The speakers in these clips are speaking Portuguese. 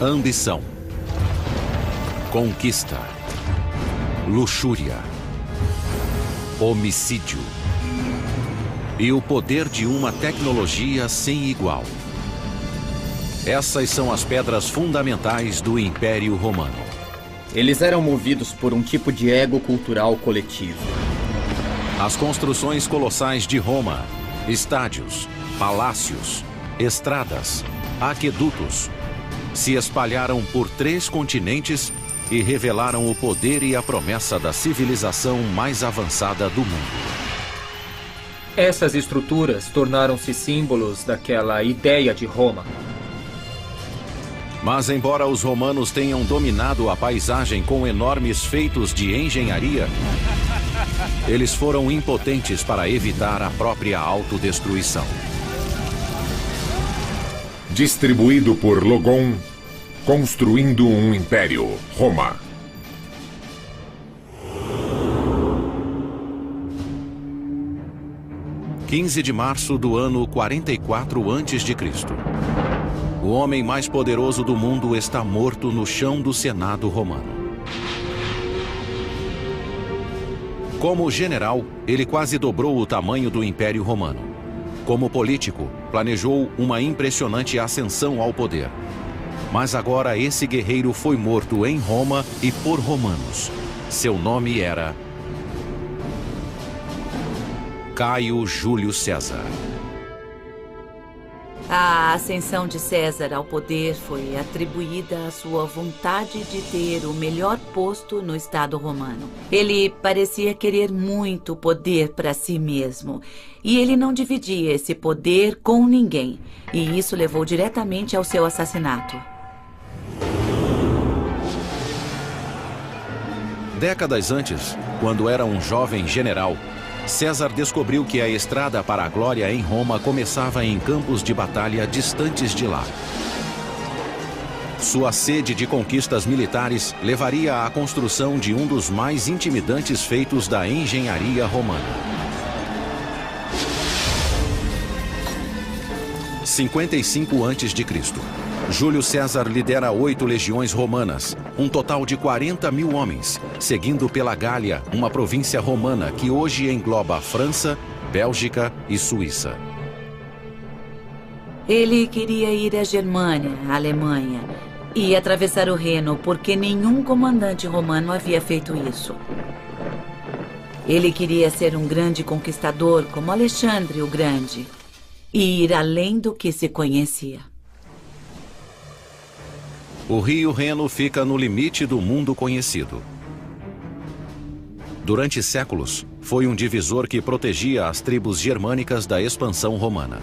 Ambição, conquista, luxúria, homicídio e o poder de uma tecnologia sem igual. Essas são as pedras fundamentais do Império Romano. Eles eram movidos por um tipo de ego cultural coletivo. As construções colossais de Roma, estádios, palácios, estradas, aquedutos, se espalharam por 3 continentes e revelaram o poder e a promessa da civilização mais avançada do mundo. Essas estruturas tornaram-se símbolos daquela ideia de Roma. Mas embora os romanos tenham dominado a paisagem com enormes feitos de engenharia, eles foram impotentes para evitar a própria autodestruição. Distribuído por Logon, Construindo um Império, Roma. – 15 de março do ano 44 a.C. O homem mais poderoso do mundo está morto no chão do Senado romano. Como general, ele quase dobrou o tamanho do Império Romano. Como político, planejou uma impressionante ascensão ao poder. Mas agora esse guerreiro foi morto em Roma e por romanos. Seu nome era Caio Júlio César. A ascensão de César ao poder foi atribuída à sua vontade de ter o melhor posto no Estado romano. Ele parecia querer muito poder para si mesmo, e ele não dividia esse poder com ninguém, e isso levou diretamente ao seu assassinato. Décadas antes, quando era um jovem general, César descobriu que a estrada para a glória em Roma começava em campos de batalha distantes de lá. Sua sede de conquistas militares levaria à construção de um dos mais intimidantes feitos da engenharia romana. 55 a.C. Júlio César lidera 8 legiões romanas, um total de 40.000 homens, seguindo pela Gália, uma província romana que hoje engloba França, Bélgica e Suíça. Ele queria ir à Germânia, à Alemanha, e atravessar o Reno, porque nenhum comandante romano havia feito isso. Ele queria ser um grande conquistador, como Alexandre o Grande, e ir além do que se conhecia. O rio Reno fica no limite do mundo conhecido. Durante séculos, foi um divisor que protegia as tribos germânicas da expansão romana.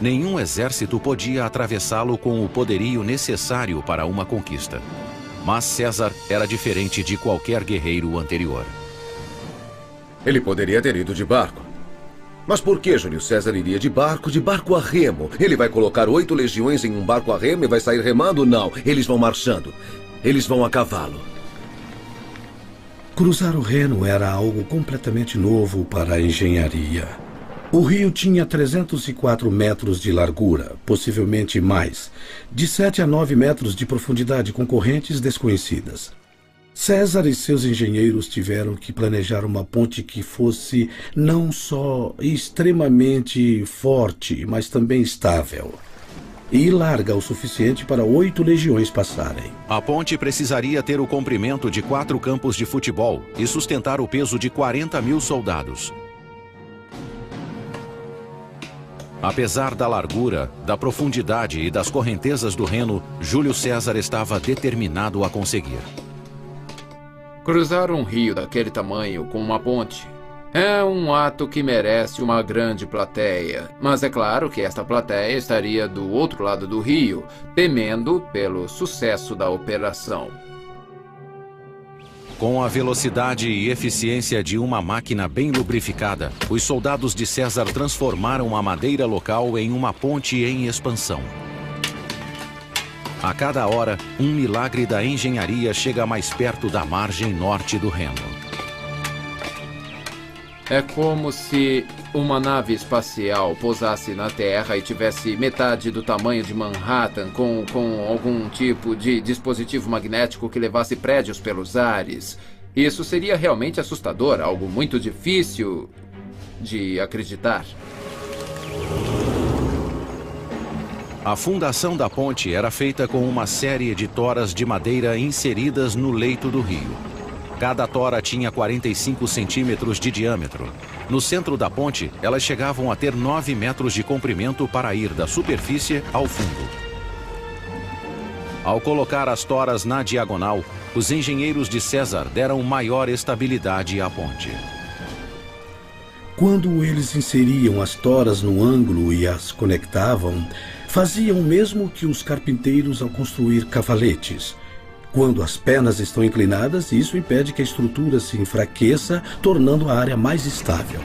Nenhum exército podia atravessá-lo com o poderio necessário para uma conquista. Mas César era diferente de qualquer guerreiro anterior. Ele poderia ter ido de barco. Mas por que Júlio César iria de barco a remo? Ele vai colocar 8 legiões em um barco a remo e vai sair remando? Não, eles vão marchando. Eles vão a cavalo. Cruzar o Reno era algo completamente novo para a engenharia. O rio tinha 304 metros de largura, possivelmente mais, de 7 a 9 metros de profundidade com correntes desconhecidas. César e seus engenheiros tiveram que planejar uma ponte que fosse não só extremamente forte, mas também estável. E larga o suficiente para 8 legiões passarem. A ponte precisaria ter o comprimento de 4 campos de futebol e sustentar o peso de 40.000 soldados. Apesar da largura, da profundidade e das correntezas do Reno, Júlio César estava determinado a conseguir. Cruzar um rio daquele tamanho com uma ponte é um ato que merece uma grande plateia. Mas é claro que esta plateia estaria do outro lado do rio, temendo pelo sucesso da operação. Com a velocidade e eficiência de uma máquina bem lubrificada, os soldados de César transformaram a madeira local em uma ponte em expansão. A cada hora, um milagre da engenharia chega mais perto da margem norte do Reno. É como se uma nave espacial pousasse na Terra e tivesse metade do tamanho de Manhattan com algum tipo de dispositivo magnético que levasse prédios pelos ares. Isso seria realmente assustador, algo muito difícil de acreditar. A fundação da ponte era feita com uma série de toras de madeira inseridas no leito do rio. Cada tora tinha 45 centímetros de diâmetro. No centro da ponte, elas chegavam a ter 9 metros de comprimento para ir da superfície ao fundo. Ao colocar as toras na diagonal, os engenheiros de César deram maior estabilidade à ponte. Quando eles inseriam as toras no ângulo e as conectavam, faziam o mesmo que os carpinteiros ao construir cavaletes. Quando as pernas estão inclinadas, isso impede que a estrutura se enfraqueça, tornando a área mais estável.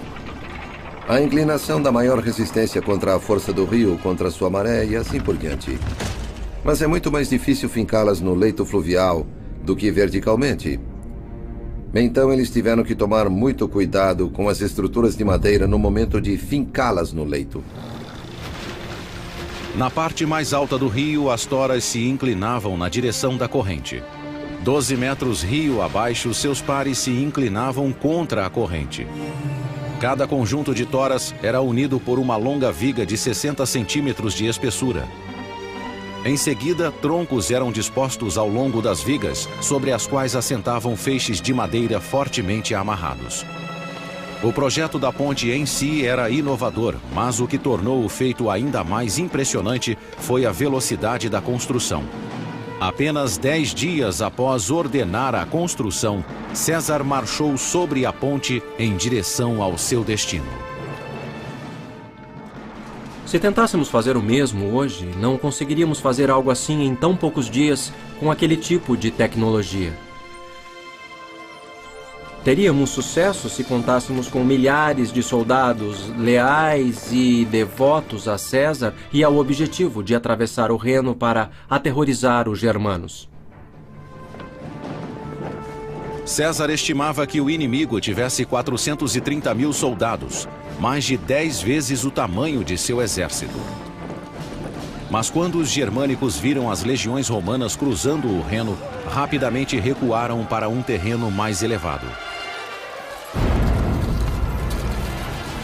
A inclinação dá maior resistência contra a força do rio, contra sua maré e assim por diante. Mas é muito mais difícil fincá-las no leito fluvial do que verticalmente. Então eles tiveram que tomar muito cuidado com as estruturas de madeira no momento de fincá-las no leito. Na parte mais alta do rio, as toras se inclinavam na direção da corrente. 12 metros rio abaixo, seus pares se inclinavam contra a corrente. Cada conjunto de toras era unido por uma longa viga de 60 centímetros de espessura. Em seguida, troncos eram dispostos ao longo das vigas, sobre as quais assentavam feixes de madeira fortemente amarrados. O projeto da ponte em si era inovador, mas o que tornou o feito ainda mais impressionante foi a velocidade da construção. Apenas 10 dias após ordenar a construção, César marchou sobre a ponte em direção ao seu destino. Se tentássemos fazer o mesmo hoje, não conseguiríamos fazer algo assim em tão poucos dias com aquele tipo de tecnologia. Teríamos sucesso se contássemos com milhares de soldados leais e devotos a César e ao objetivo de atravessar o Reno para aterrorizar os germanos. César estimava que o inimigo tivesse 430 mil soldados, mais de 10 vezes o tamanho de seu exército. Mas quando os germânicos viram as legiões romanas cruzando o Reno, rapidamente recuaram para um terreno mais elevado.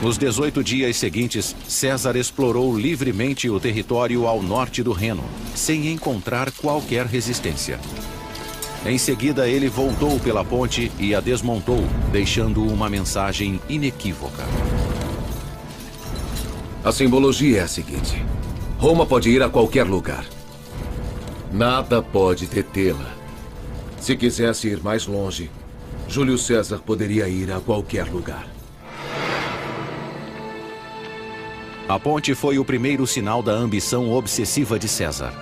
Nos 18 dias seguintes, César explorou livremente o território ao norte do Reno, sem encontrar qualquer resistência. Em seguida, ele voltou pela ponte e a desmontou, deixando uma mensagem inequívoca. A simbologia é a seguinte: Roma pode ir a qualquer lugar. Nada pode detê-la. Se quisesse ir mais longe, Júlio César poderia ir a qualquer lugar. A ponte foi o primeiro sinal da ambição obsessiva de César.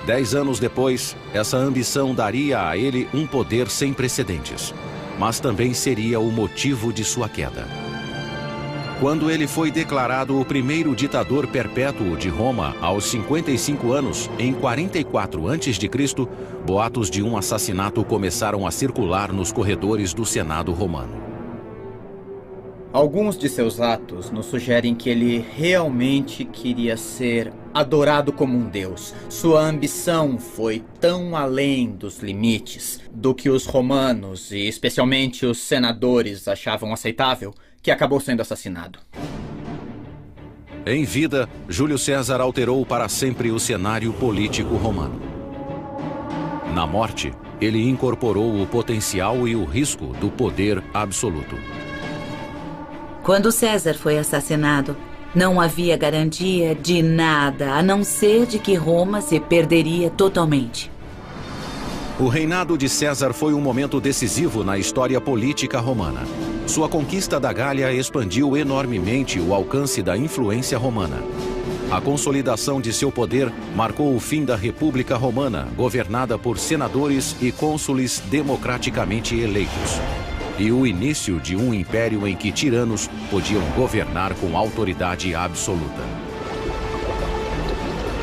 10 anos depois, essa ambição daria a ele um poder sem precedentes, mas também seria o motivo de sua queda. Quando ele foi declarado o primeiro ditador perpétuo de Roma aos 55 anos, em 44 a.C., boatos de um assassinato começaram a circular nos corredores do Senado romano. Alguns de seus atos nos sugerem que ele realmente queria ser adorado como um deus. Sua ambição foi tão além dos limites do que os romanos, e especialmente os senadores, achavam aceitável, que acabou sendo assassinado. Em vida, Júlio César alterou para sempre o cenário político romano. Na morte, ele incorporou o potencial e o risco do poder absoluto. Quando César foi assassinado, não havia garantia de nada, a não ser de que Roma se perderia totalmente. O reinado de César foi um momento decisivo na história política romana. Sua conquista da Gália expandiu enormemente o alcance da influência romana. A consolidação de seu poder marcou o fim da República Romana, governada por senadores e cônsules democraticamente eleitos, e o início de um império em que tiranos podiam governar com autoridade absoluta.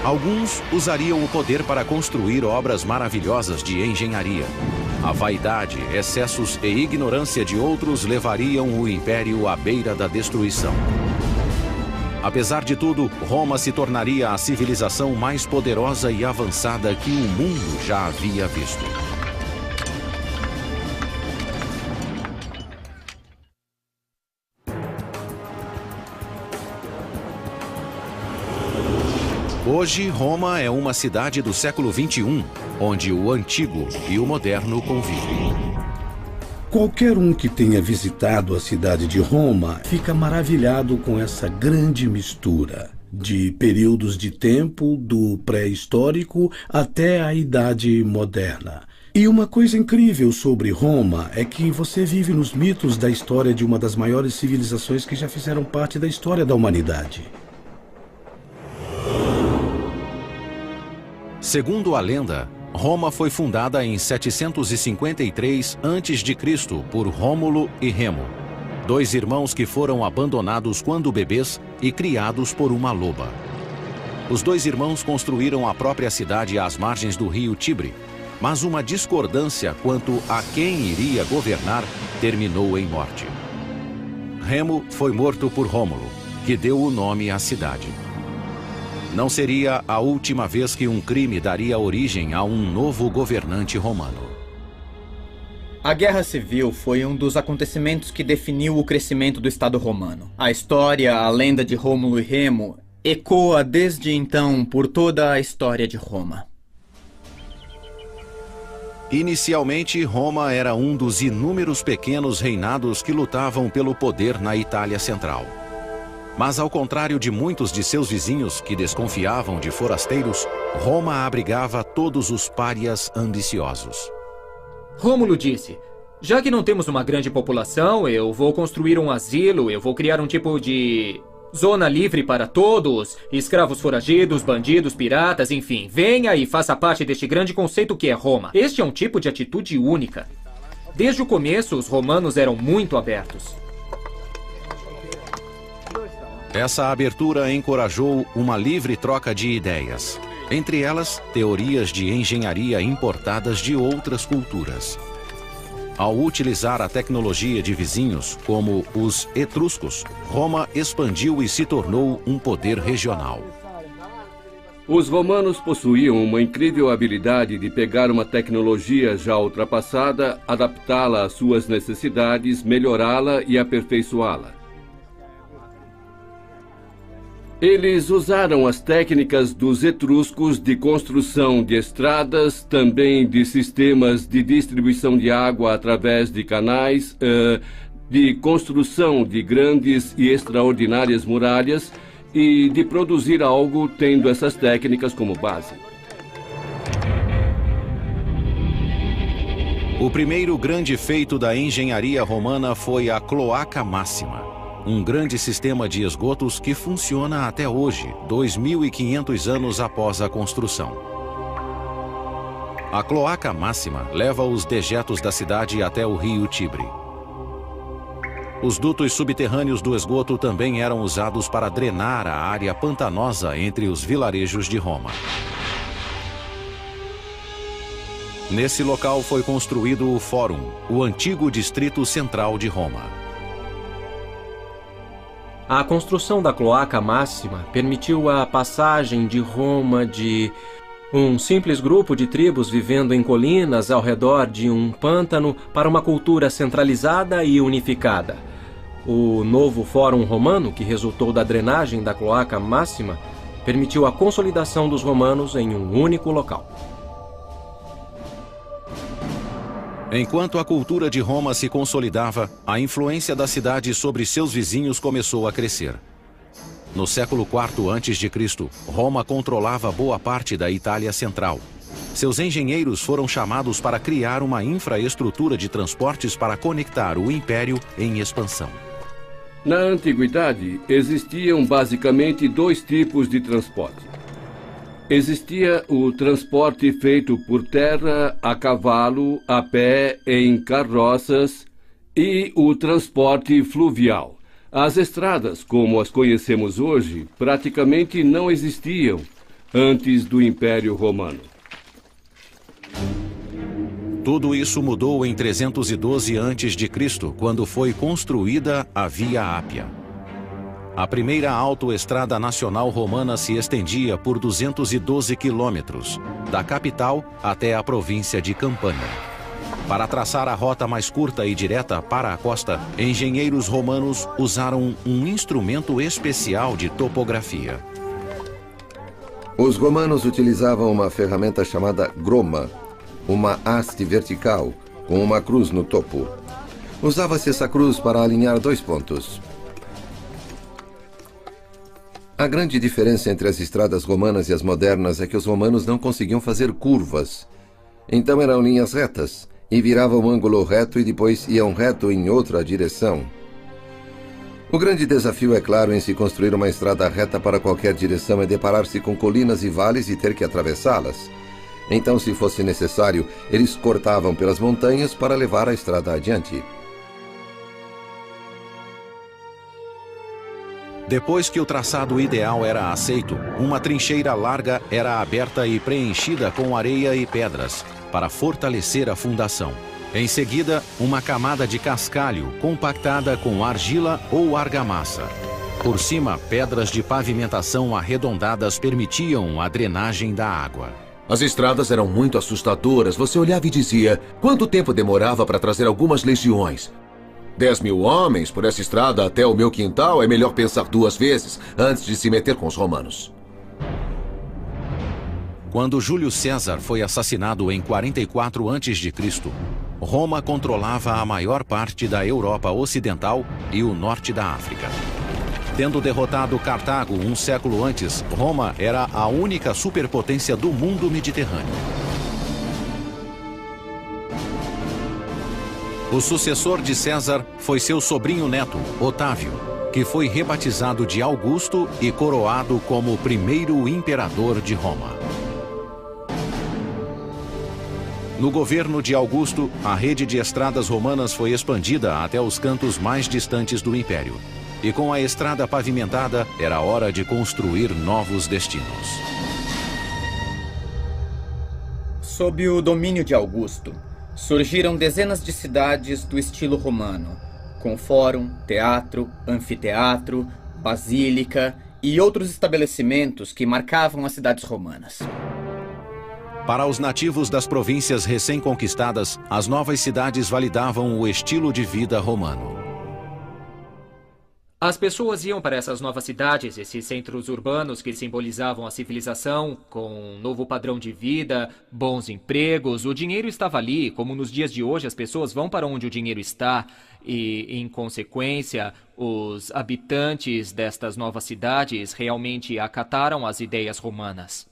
Alguns usariam o poder para construir obras maravilhosas de engenharia. A vaidade, excessos e ignorância de outros levariam o império à beira da destruição. Apesar de tudo, Roma se tornaria a civilização mais poderosa e avançada que o mundo já havia visto. Hoje, Roma é uma cidade do século XXI, onde o antigo e o moderno convivem. Qualquer um que tenha visitado a cidade de Roma fica maravilhado com essa grande mistura de períodos de tempo, do pré-histórico até a idade moderna. E uma coisa incrível sobre Roma é que você vive nos mitos da história de uma das maiores civilizações que já fizeram parte da história da humanidade. Segundo a lenda, Roma foi fundada em 753 a.C. por Rômulo e Remo, dois irmãos que foram abandonados quando bebês e criados por uma loba. Os dois irmãos construíram a própria cidade às margens do rio Tibre, mas uma discordância quanto a quem iria governar terminou em morte. Remo foi morto por Rômulo, que deu o nome à cidade. Não seria a última vez que um crime daria origem a um novo governante romano. A Guerra Civil foi um dos acontecimentos que definiu o crescimento do Estado romano. A história, a lenda de Rômulo e Remo, ecoa desde então por toda a história de Roma. Inicialmente, Roma era um dos inúmeros pequenos reinados que lutavam pelo poder na Itália Central. Mas, ao contrário de muitos de seus vizinhos que desconfiavam de forasteiros, Roma abrigava todos os párias ambiciosos. Rômulo disse: já que não temos uma grande população, eu vou construir um asilo, eu vou criar um tipo de zona livre para todos, escravos foragidos, bandidos, piratas, enfim. Venha e faça parte deste grande conceito que é Roma. Este é um tipo de atitude única. Desde o começo, os romanos eram muito abertos. Essa abertura encorajou uma livre troca de ideias. Entre elas, teorias de engenharia importadas de outras culturas. Ao utilizar a tecnologia de vizinhos, como os etruscos, Roma expandiu e se tornou um poder regional. Os romanos possuíam uma incrível habilidade de pegar uma tecnologia já ultrapassada, adaptá-la às suas necessidades, melhorá-la e aperfeiçoá-la. Eles usaram as técnicas dos etruscos de construção de estradas, também de sistemas de distribuição de água através de canais, de construção de grandes e extraordinárias muralhas e de produzir algo tendo essas técnicas como base. O primeiro grande feito da engenharia romana foi a Cloaca Máxima. Um grande sistema de esgotos que funciona até hoje, 2.500 anos após a construção. A Cloaca Máxima leva os dejetos da cidade até o rio Tibre. Os dutos subterrâneos do esgoto também eram usados para drenar a área pantanosa entre os vilarejos de Roma. Nesse local foi construído o Fórum, o antigo distrito central de Roma. A construção da Cloaca Máxima permitiu a passagem de Roma de um simples grupo de tribos vivendo em colinas ao redor de um pântano para uma cultura centralizada e unificada. O novo Fórum Romano, que resultou da drenagem da Cloaca Máxima, permitiu a consolidação dos romanos em um único local. Enquanto a cultura de Roma se consolidava, a influência da cidade sobre seus vizinhos começou a crescer. No século IV a.C., Roma controlava boa parte da Itália Central. Seus engenheiros foram chamados para criar uma infraestrutura de transportes para conectar o império em expansão. Na antiguidade, existiam basicamente dois tipos de transporte. Existia o transporte feito por terra, a cavalo, a pé, em carroças e o transporte fluvial. As estradas, como as conhecemos hoje, praticamente não existiam. antes do Império Romano. Tudo isso mudou em 312 a.C., quando foi construída a Via Ápia. A primeira autoestrada nacional romana se estendia por 212 quilômetros, da capital até a província de Campânia. Para traçar a rota mais curta e direta para a costa, engenheiros romanos usaram um instrumento especial de topografia. Os romanos utilizavam uma ferramenta chamada groma, uma haste vertical com uma cruz no topo. Usava-se essa cruz para alinhar dois pontos. A grande diferença entre as estradas romanas e as modernas é que os romanos não conseguiam fazer curvas. Então eram linhas retas, e viravam um ângulo reto e depois iam reto em outra direção. O grande desafio, é claro, em se construir uma estrada reta para qualquer direção é deparar-se com colinas e vales e ter que atravessá-las. Então, se fosse necessário, eles cortavam pelas montanhas para levar a estrada adiante. Depois que o traçado ideal era aceito, uma trincheira larga era aberta e preenchida com areia e pedras, para fortalecer a fundação. Em seguida, uma camada de cascalho compactada com argila ou argamassa. Por cima, pedras de pavimentação arredondadas permitiam a drenagem da água. As estradas eram muito assustadoras. Você olhava e dizia, quanto tempo demorava para trazer algumas legiões? 10.000 homens por essa estrada até o meu quintal, é melhor pensar duas vezes antes de se meter com os romanos. Quando Júlio César foi assassinado em 44 a.C., Roma controlava a maior parte da Europa Ocidental e o norte da África. Tendo derrotado Cartago um século antes, Roma era a única superpotência do mundo mediterrâneo. O sucessor de César foi seu sobrinho neto, Otávio, que foi rebatizado de Augusto e coroado como o primeiro imperador de Roma. No governo de Augusto, a rede de estradas romanas foi expandida até os cantos mais distantes do império. E com a estrada pavimentada, era hora de construir novos destinos. Sob o domínio de Augusto, surgiram dezenas de cidades do estilo romano, com fórum, teatro, anfiteatro, basílica e outros estabelecimentos que marcavam as cidades romanas. Para os nativos das províncias recém-conquistadas, as novas cidades validavam o estilo de vida romano. As pessoas iam para essas novas cidades, esses centros urbanos que simbolizavam a civilização, com um novo padrão de vida, bons empregos. O dinheiro estava ali, como nos dias de hoje as pessoas vão para onde o dinheiro está. E, em consequência, os habitantes destas novas cidades realmente acataram as ideias romanas.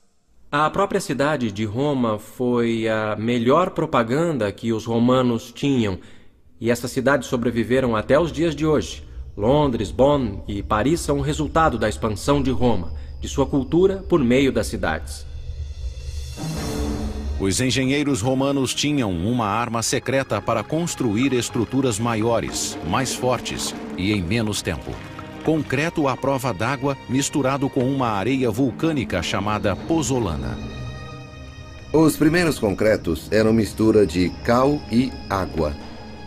A própria cidade de Roma foi a melhor propaganda que os romanos tinham, e essas cidades sobreviveram até os dias de hoje. Londres, Bonn e Paris são o resultado da expansão de Roma, de sua cultura por meio das cidades. Os engenheiros romanos tinham uma arma secreta para construir estruturas maiores, mais fortes e em menos tempo. Concreto à prova d'água misturado com uma areia vulcânica chamada pozzolana. Os primeiros concretos eram mistura de cal e água,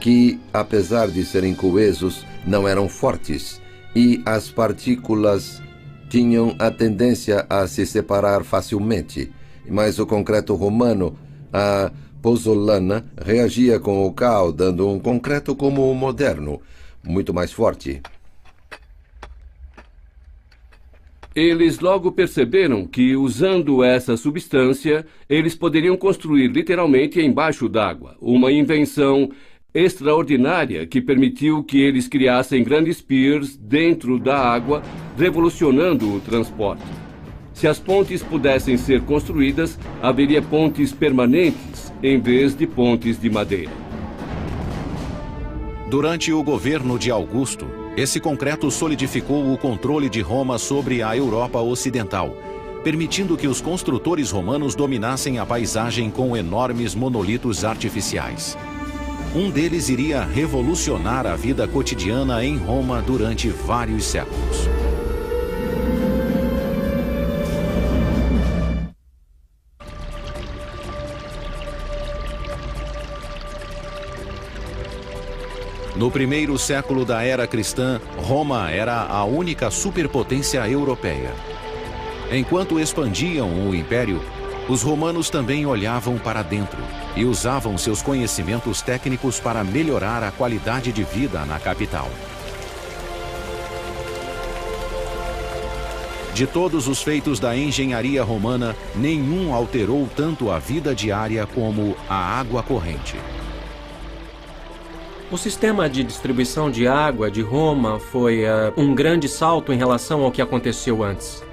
que, apesar de serem coesos, não eram fortes, e as partículas tinham a tendência a se separar facilmente. Mas o concreto romano, a pozzolana, reagia com o cal, dando um concreto como o moderno, muito mais forte. Eles logo perceberam que, usando essa substância, eles poderiam construir literalmente embaixo d'água, uma invenção extraordinária que permitiu que eles criassem grandes piers dentro da água, revolucionando o transporte. Se as pontes pudessem ser construídas, haveria pontes permanentes em vez de pontes de madeira. Durante o governo de Augusto, esse concreto solidificou o controle de Roma sobre a Europa Ocidental, permitindo que os construtores romanos dominassem a paisagem com enormes monolitos artificiais. Um deles iria revolucionar a vida cotidiana em Roma durante vários séculos. No primeiro século da era cristã, Roma era a única superpotência europeia. Enquanto expandiam o império, os romanos também olhavam para dentro e usavam seus conhecimentos técnicos para melhorar a qualidade de vida na capital. De todos os feitos da engenharia romana, nenhum alterou tanto a vida diária como a água corrente. O sistema de distribuição de água de Roma foi um grande salto em relação ao que aconteceu antes.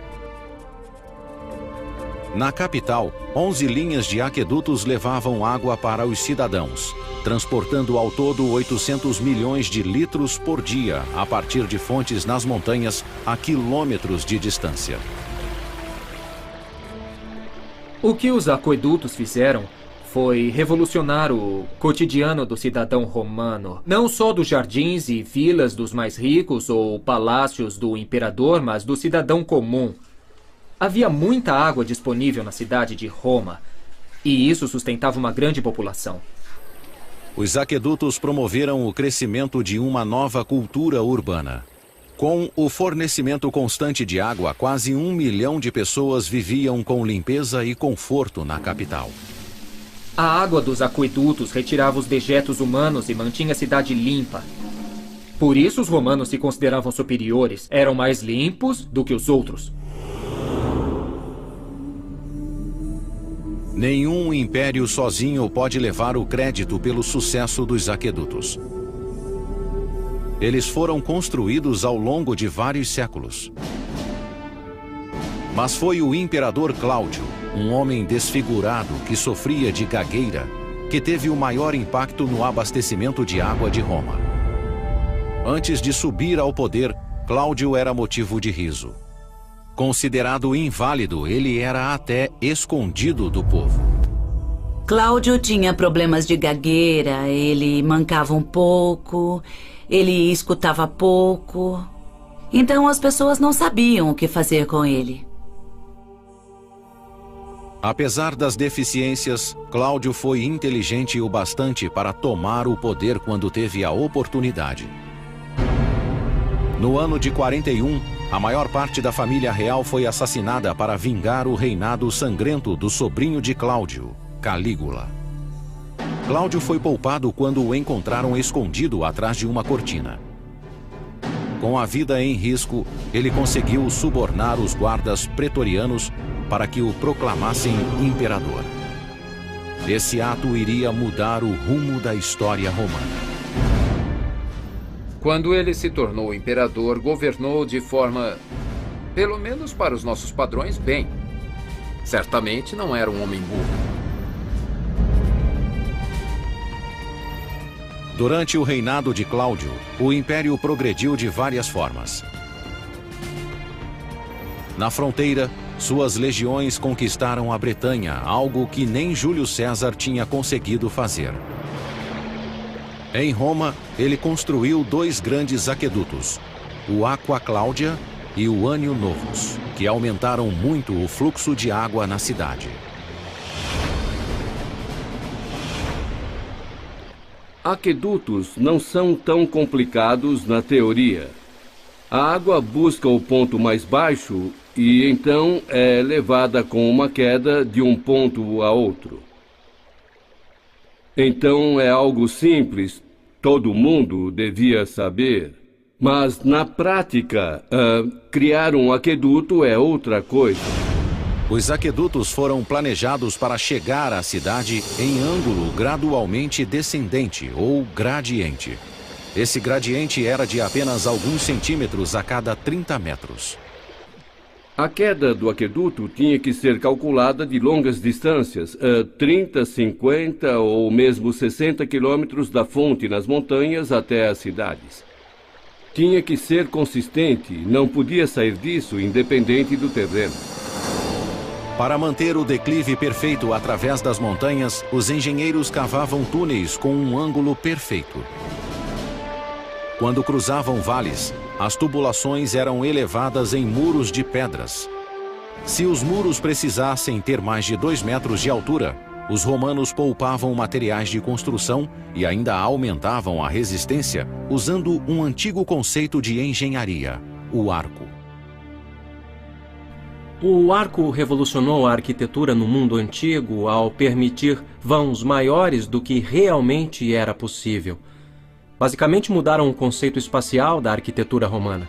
Na capital, 11 linhas de aquedutos levavam água para os cidadãos, transportando ao todo 800 milhões de litros por dia, a partir de fontes nas montanhas a quilômetros de distância. O que os aquedutos fizeram foi revolucionar o cotidiano do cidadão romano. Não só dos jardins e vilas dos mais ricos ou palácios do imperador, mas do cidadão comum. Havia muita água disponível na cidade de Roma, e isso sustentava uma grande população. Os aquedutos promoveram o crescimento de uma nova cultura urbana. Com o fornecimento constante de água, quase 1 milhão de pessoas viviam com limpeza e conforto na capital. A água dos aquedutos retirava os dejetos humanos e mantinha a cidade limpa. Por isso os romanos se consideravam superiores, eram mais limpos do que os outros. Nenhum império sozinho pode levar o crédito pelo sucesso dos aquedutos. Eles foram construídos ao longo de vários séculos. Mas foi o imperador Cláudio, um homem desfigurado que sofria de gagueira, que teve o maior impacto no abastecimento de água de Roma. Antes de subir ao poder, Cláudio era motivo de riso. Considerado inválido, ele era até escondido do povo. Cláudio tinha problemas de gagueira, ele mancava um pouco, ele escutava pouco. Então as pessoas não sabiam o que fazer com ele. Apesar das deficiências, Cláudio foi inteligente o bastante para tomar o poder quando teve a oportunidade. No ano de 41, a maior parte da família real foi assassinada para vingar o reinado sangrento do sobrinho de Cláudio, Calígula. Cláudio foi poupado quando o encontraram escondido atrás de uma cortina. Com a vida em risco, ele conseguiu subornar os guardas pretorianos para que o proclamassem imperador. Esse ato iria mudar o rumo da história romana. Quando ele se tornou imperador, governou de forma, pelo menos para os nossos padrões, bem. Certamente não era um homem burro. Durante o reinado de Cláudio, o império progrediu de várias formas. Na fronteira, suas legiões conquistaram a Bretanha, algo que nem Júlio César tinha conseguido fazer. Em Roma, ele construiu 2 grandes aquedutos, o Aqua Cláudia e o Anio Novus, que aumentaram muito o fluxo de água na cidade. Aquedutos não são tão complicados na teoria. A água busca o ponto mais baixo e então é levada com uma queda de um ponto a outro. Então é algo simples, todo mundo devia saber. Mas na prática, criar um aqueduto é outra coisa. Os aquedutos foram planejados para chegar à cidade em ângulo gradualmente descendente ou gradiente. Esse gradiente era de apenas alguns centímetros a cada 30 metros. A queda do aqueduto tinha que ser calculada de longas distâncias, 30, 50 ou mesmo 60 quilômetros da fonte nas montanhas até as cidades. Tinha que ser consistente, não podia sair disso independente do terreno. Para manter o declive perfeito através das montanhas, os engenheiros cavavam túneis com um ângulo perfeito. Quando cruzavam vales, as tubulações eram elevadas em muros de pedras. Se os muros precisassem ter mais de 2 metros de altura, os romanos poupavam materiais de construção e ainda aumentavam a resistência usando um antigo conceito de engenharia, o arco. O arco revolucionou a arquitetura no mundo antigo ao permitir vãos maiores do que realmente era possível. Basicamente mudaram o conceito espacial da arquitetura romana.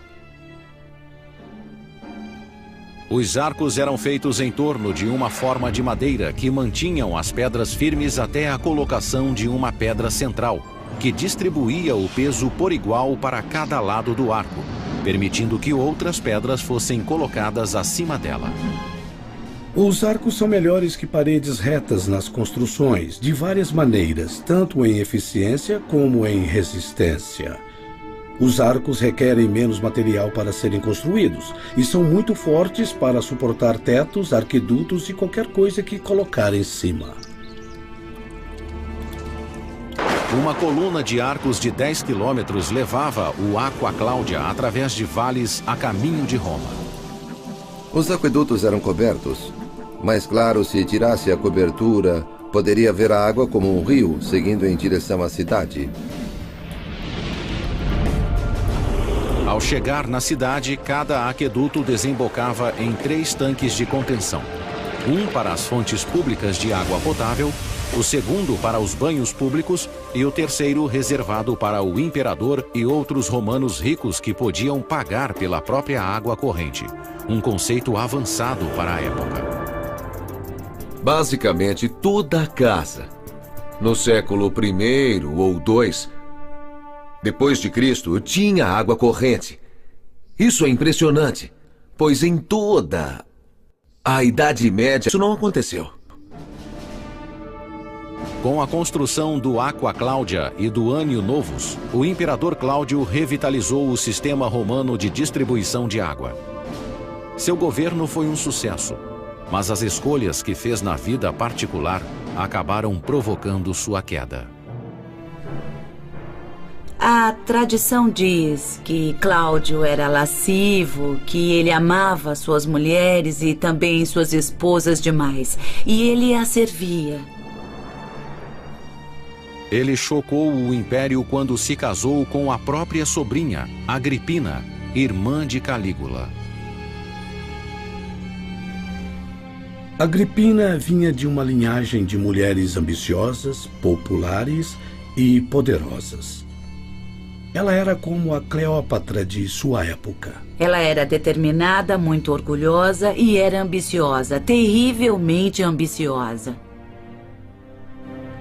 Os arcos eram feitos em torno de uma forma de madeira que mantinham as pedras firmes até a colocação de uma pedra central, que distribuía o peso por igual para cada lado do arco, permitindo que outras pedras fossem colocadas acima dela. Os arcos são melhores que paredes retas nas construções, de várias maneiras, tanto em eficiência como em resistência. Os arcos requerem menos material para serem construídos e são muito fortes para suportar tetos, arquidutos e qualquer coisa que colocar em cima. Uma coluna de arcos de 10 quilômetros levava o Aqua Claudia através de vales a caminho de Roma. Os aquedutos eram cobertos, mas claro, se tirasse a cobertura, poderia ver a água como um rio seguindo em direção à cidade. Ao chegar na cidade, cada aqueduto desembocava em 3 tanques de contenção. Um para as fontes públicas de água potável, o segundo para os banhos públicos e o terceiro reservado para o imperador e outros romanos ricos que podiam pagar pela própria água corrente. Um conceito avançado para a época. Basicamente toda a casa, no século I ou II, depois de Cristo, tinha água corrente. Isso é impressionante, pois em toda a Idade Média isso não aconteceu. Com a construção do Aqua Claudia e do Annio Novus, o imperador Cláudio revitalizou o sistema romano de distribuição de água. Seu governo foi um sucesso, mas as escolhas que fez na vida particular acabaram provocando sua queda. A tradição diz que Cláudio era lascivo, que ele amava suas mulheres e também suas esposas demais, e ele as servia. Ele chocou o império quando se casou com a própria sobrinha, Agripina, irmã de Calígula. Agripina vinha de uma linhagem de mulheres ambiciosas, populares e poderosas. Ela era como a Cleópatra de sua época. Ela era determinada, muito orgulhosa e era ambiciosa, terrivelmente ambiciosa.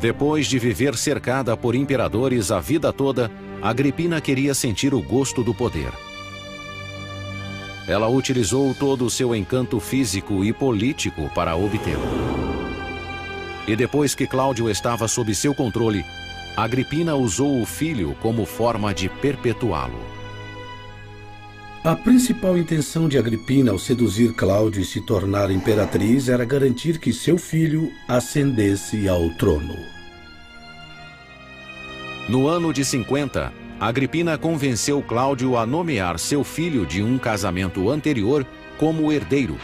Depois de viver cercada por imperadores a vida toda, Agripina queria sentir o gosto do poder. Ela utilizou todo o seu encanto físico e político para obtê-lo. E depois que Cláudio estava sob seu controle, Agripina usou o filho como forma de perpetuá-lo. A principal intenção de Agripina ao seduzir Cláudio e se tornar imperatriz era garantir que seu filho ascendesse ao trono. No ano de 50, Agripina convenceu Cláudio a nomear seu filho de um casamento anterior como herdeiro,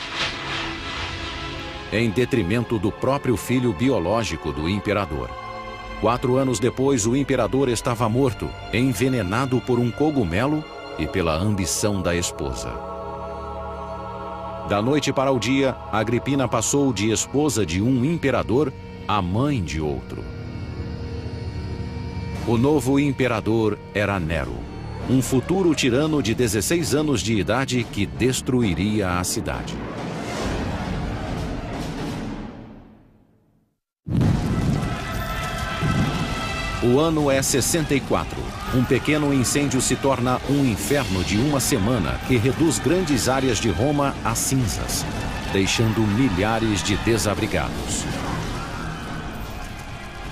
em detrimento do próprio filho biológico do imperador. 4 anos depois, o imperador estava morto, envenenado por um cogumelo e pela ambição da esposa. Da noite para o dia, Agripina passou de esposa de um imperador a mãe de outro. O novo imperador era Nero, um futuro tirano de 16 anos de idade que destruiria a cidade. O ano é 64. Um pequeno incêndio se torna um inferno de uma semana que reduz grandes áreas de Roma a cinzas, deixando milhares de desabrigados.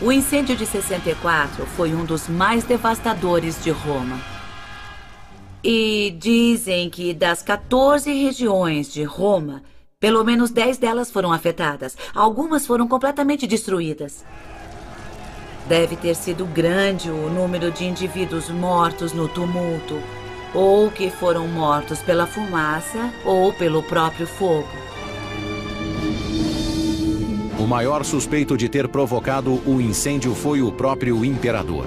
O incêndio de 64 foi um dos mais devastadores de Roma. E dizem que das 14 regiões de Roma, pelo menos 10 delas foram afetadas. Algumas foram completamente destruídas. Deve ter sido grande o número de indivíduos mortos no tumulto, ou que foram mortos pela fumaça ou pelo próprio fogo. O maior suspeito de ter provocado o incêndio foi o próprio imperador.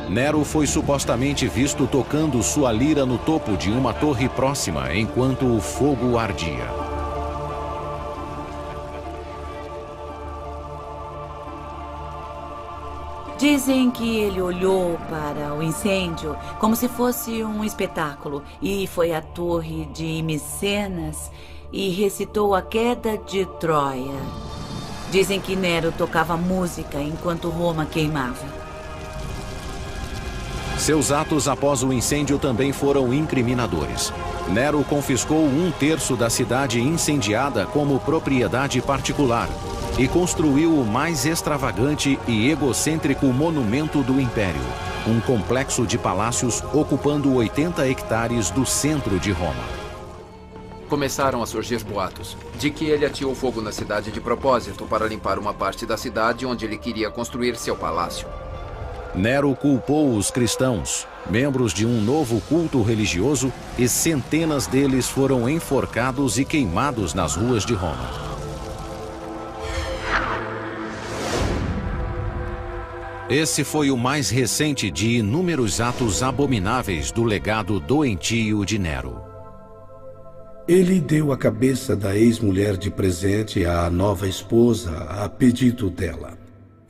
Nero foi supostamente visto tocando sua lira no topo de uma torre próxima enquanto o fogo ardia. Dizem que ele olhou para o incêndio como se fosse um espetáculo e foi à torre de Micenas e recitou a queda de Troia. Dizem que Nero tocava música enquanto Roma queimava. Seus atos após o incêndio também foram incriminadores. Nero confiscou 1/3 da cidade incendiada como propriedade particular e construiu o mais extravagante e egocêntrico monumento do Império, um complexo de palácios ocupando 80 hectares do centro de Roma. Começaram a surgir boatos de que ele ateou fogo na cidade de propósito para limpar uma parte da cidade onde ele queria construir seu palácio. Nero culpou os cristãos, membros de um novo culto religioso, e centenas deles foram enforcados e queimados nas ruas de Roma. Esse foi o mais recente de inúmeros atos abomináveis do legado doentio de Nero. Ele deu a cabeça da ex-mulher de presente à nova esposa a pedido dela.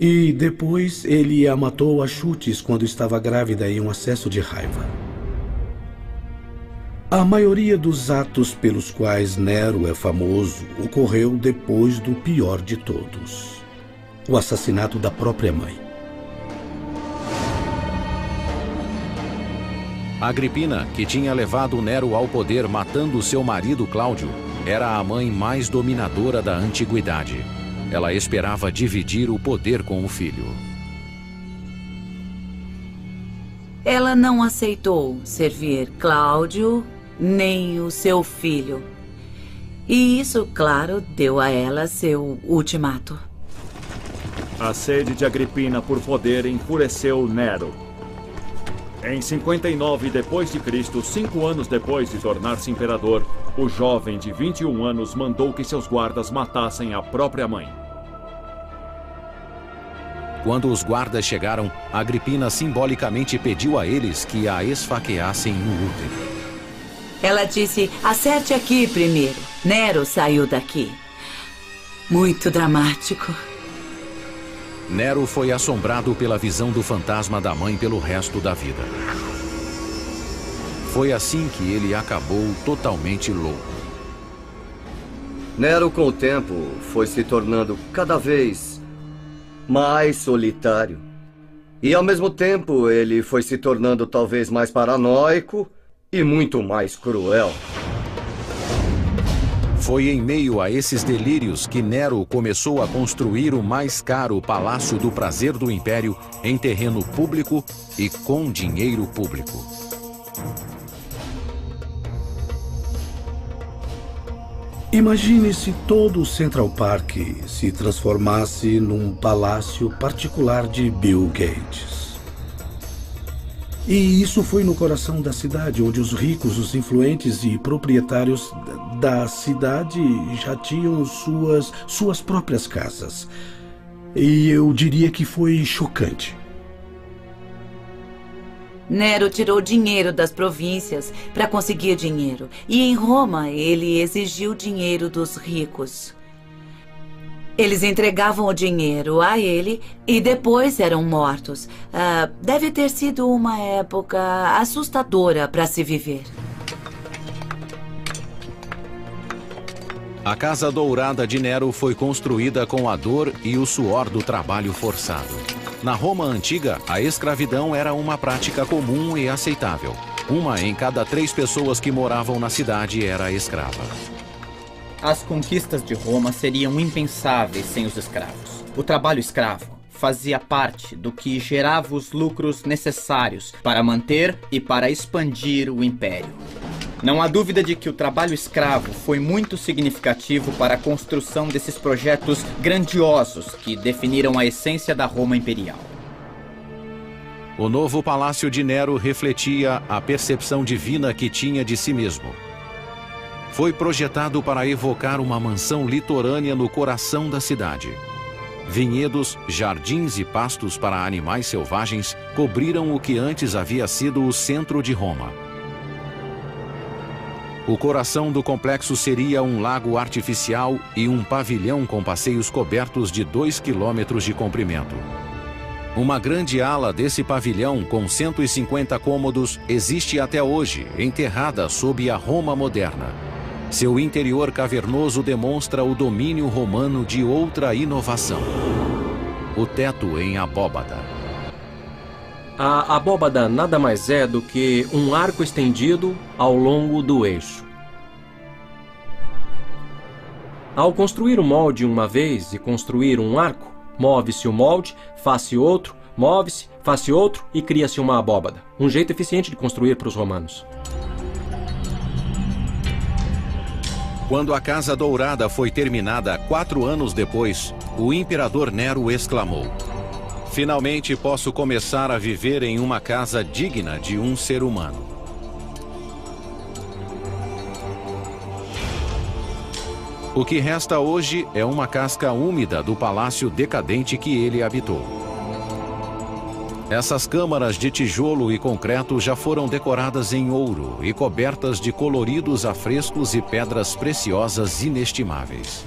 E depois ele a matou a chutes quando estava grávida em um acesso de raiva. A maioria dos atos pelos quais Nero é famoso ocorreu depois do pior de todos: o assassinato da própria mãe. Agripina, que tinha levado Nero ao poder matando seu marido Cláudio, era a mãe mais dominadora da antiguidade. Ela esperava dividir o poder com o filho. Ela não aceitou servir Cláudio nem o seu filho. E isso, claro, deu a ela seu ultimato. A sede de Agripina por poder enfureceu Nero. Em 59 d.C., 5 anos depois de tornar-se imperador, o jovem de 21 anos mandou que seus guardas matassem a própria mãe. Quando os guardas chegaram, Agripina simbolicamente pediu a eles que a esfaqueassem no útero. Ela disse: acerte aqui primeiro. Nero saiu daqui. Muito dramático. Nero foi assombrado pela visão do fantasma da mãe pelo resto da vida. Foi assim que ele acabou totalmente louco. Nero, com o tempo, foi se tornando cada vez mais solitário. E, ao mesmo tempo, ele foi se tornando talvez mais paranoico e muito mais cruel. Foi em meio a esses delírios que Nero começou a construir o mais caro Palácio do Prazer do Império em terreno público e com dinheiro público. Imagine se todo o Central Park se transformasse num palácio particular de Bill Gates. E isso foi no coração da cidade, onde os ricos, os influentes e proprietários da cidade já tinham suas próprias casas. E eu diria que foi chocante. Nero tirou dinheiro das províncias para conseguir dinheiro. E em Roma, ele exigiu dinheiro dos ricos. Eles entregavam o dinheiro a ele e depois eram mortos. Deve ter sido uma época assustadora para se viver. A Casa Dourada de Nero foi construída com a dor e o suor do trabalho forçado. Na Roma antiga, a escravidão era uma prática comum e aceitável. 1 em cada 3 pessoas que moravam na cidade era escrava. As conquistas de Roma seriam impensáveis sem os escravos. O trabalho escravo fazia parte do que gerava os lucros necessários para manter e para expandir o império. Não há dúvida de que o trabalho escravo foi muito significativo para a construção desses projetos grandiosos que definiram a essência da Roma imperial. O novo palácio de Nero refletia a percepção divina que tinha de si mesmo. foi projetado para evocar uma mansão litorânea no coração da cidade. Vinhedos, jardins e pastos para animais selvagens cobriram o que antes havia sido o centro de Roma. O coração do complexo seria um lago artificial e um pavilhão com passeios cobertos de 2 quilômetros de comprimento. Uma grande ala desse pavilhão, com 150 cômodos, existe até hoje, enterrada sob a Roma moderna. Seu interior cavernoso demonstra o domínio romano de outra inovação: o teto em abóbada. A abóbada nada mais é do que um arco estendido ao longo do eixo. Ao construir o molde uma vez e construir um arco, move-se o molde, faz-se outro, move-se, faz-se outro e cria-se uma abóbada. Um jeito eficiente de construir para os romanos. Quando a Casa Dourada foi terminada 4 anos depois, o imperador Nero exclamou: "Finalmente posso começar a viver em uma casa digna de um ser humano." O que resta hoje é uma casca úmida do palácio decadente que ele habitou. Essas câmaras de tijolo e concreto já foram decoradas em ouro e cobertas de coloridos afrescos e pedras preciosas inestimáveis.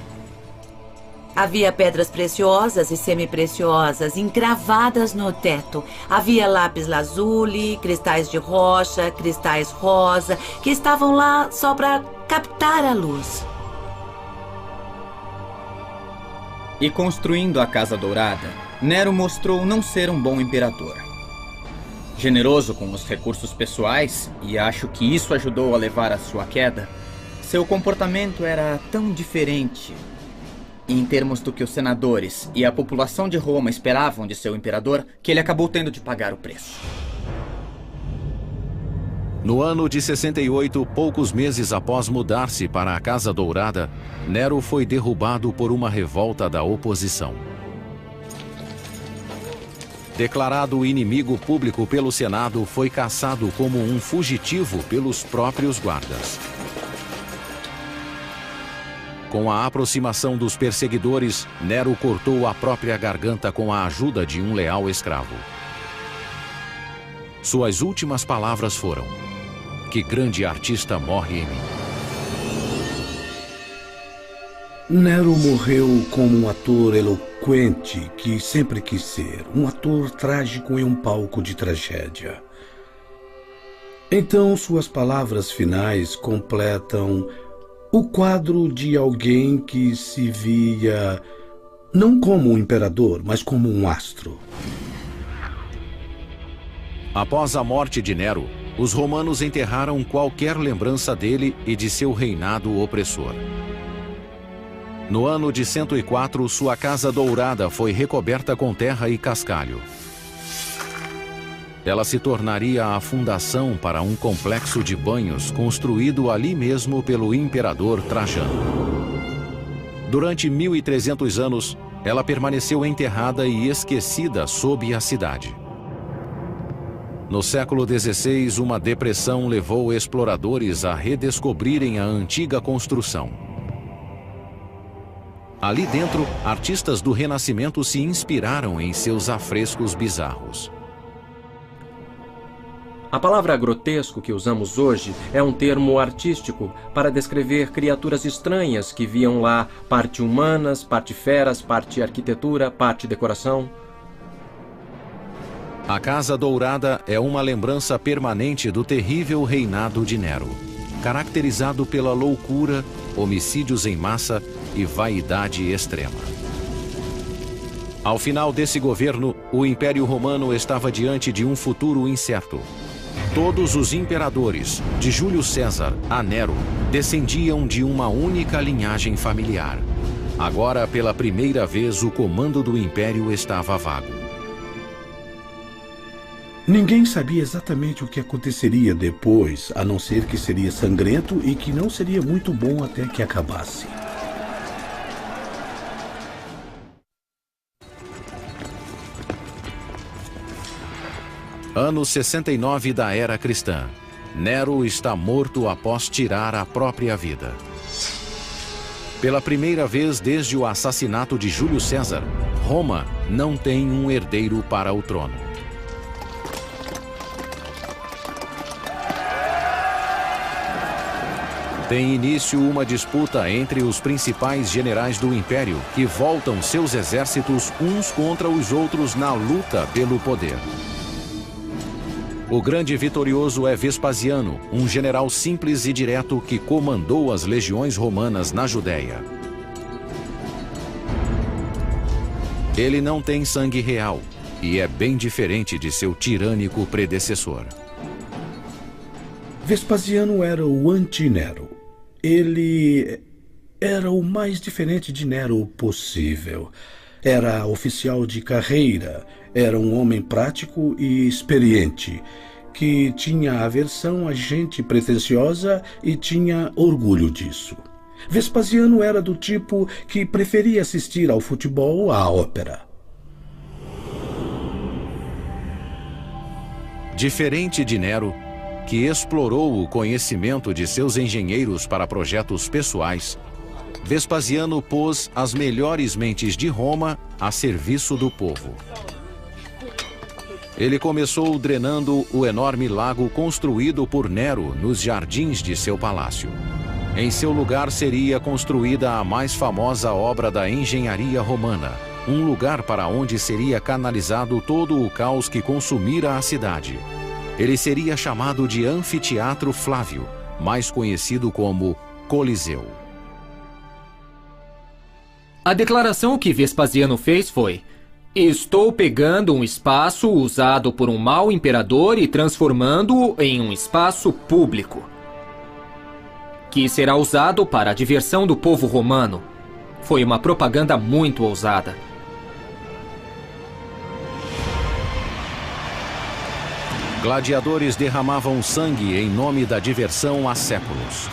Havia pedras preciosas e semi-preciosas encravadas no teto. Havia lápis lazuli, cristais de rocha, cristais rosa, que estavam lá só para captar a luz. E construindo a Casa Dourada, Nero mostrou não ser um bom imperador. Generoso com os recursos pessoais, e acho que isso ajudou a levar à sua queda, seu comportamento era tão diferente, em termos do que os senadores e a população de Roma esperavam de seu imperador, que ele acabou tendo de pagar o preço. No ano de 68, poucos meses após mudar-se para a Casa Dourada, Nero foi derrubado por uma revolta da oposição. Declarado inimigo público pelo Senado, foi caçado como um fugitivo pelos próprios guardas. Com a aproximação dos perseguidores, Nero cortou a própria garganta com a ajuda de um leal escravo. Suas últimas palavras foram: "Que grande artista morre em mim." Nero morreu como um ator eloquente que sempre quis ser, um ator trágico em um palco de tragédia. Então suas palavras finais completam o quadro de alguém que se via não como um imperador, mas como um astro. Após a morte de Nero, os romanos enterraram qualquer lembrança dele e de seu reinado opressor. No ano de 104, sua Casa Dourada foi recoberta com terra e cascalho. Ela se tornaria a fundação para um complexo de banhos construído ali mesmo pelo imperador Trajano. Durante 1300 anos, ela permaneceu enterrada e esquecida sob a cidade. No século XVI, uma depressão levou exploradores a redescobrirem a antiga construção. Ali dentro, artistas do Renascimento se inspiraram em seus afrescos bizarros. A palavra grotesco que usamos hoje é um termo artístico para descrever criaturas estranhas que viam lá parte humanas, parte feras, parte arquitetura, parte decoração. A Casa Dourada é uma lembrança permanente do terrível reinado de Nero, caracterizado pela loucura, homicídios em massa e vaidade extrema. Ao final desse governo, o Império Romano estava diante de um futuro incerto. Todos os imperadores, de Júlio César a Nero, descendiam de uma única linhagem familiar. Agora, pela primeira vez, o comando do Império estava vago. Ninguém sabia exatamente o que aconteceria depois, a não ser que seria sangrento e que não seria muito bom até que acabasse. Ano 69 da Era Cristã. Nero está morto após tirar a própria vida. Pela primeira vez desde o assassinato de Júlio César, Roma não tem um herdeiro para o trono. Tem início uma disputa entre os principais generais do Império, que voltam seus exércitos uns contra os outros na luta pelo poder. O grande vitorioso é Vespasiano, um general simples e direto que comandou as legiões romanas na Judéia. Ele não tem sangue real e é bem diferente de seu tirânico predecessor. Vespasiano era o anti-Nero. Ele era o mais diferente de Nero possível. Era oficial de carreira, era um homem prático e experiente, que tinha aversão a gente pretensiosa e tinha orgulho disso. Vespasiano era do tipo que preferia assistir ao futebol ou à ópera. Diferente de Nero, que explorou o conhecimento de seus engenheiros para projetos pessoais, Vespasiano pôs as melhores mentes de Roma a serviço do povo. Ele começou drenando o enorme lago construído por Nero nos jardins de seu palácio. Em seu lugar seria construída a mais famosa obra da engenharia romana, um lugar para onde seria canalizado todo o caos que consumira a cidade. Ele seria chamado de Anfiteatro Flávio, mais conhecido como Coliseu. A declaração que Vespasiano fez foi: estou pegando um espaço usado por um mau imperador e transformando-o em um espaço público, que será usado para a diversão do povo romano. Foi uma propaganda muito ousada. Gladiadores derramavam sangue em nome da diversão há séculos.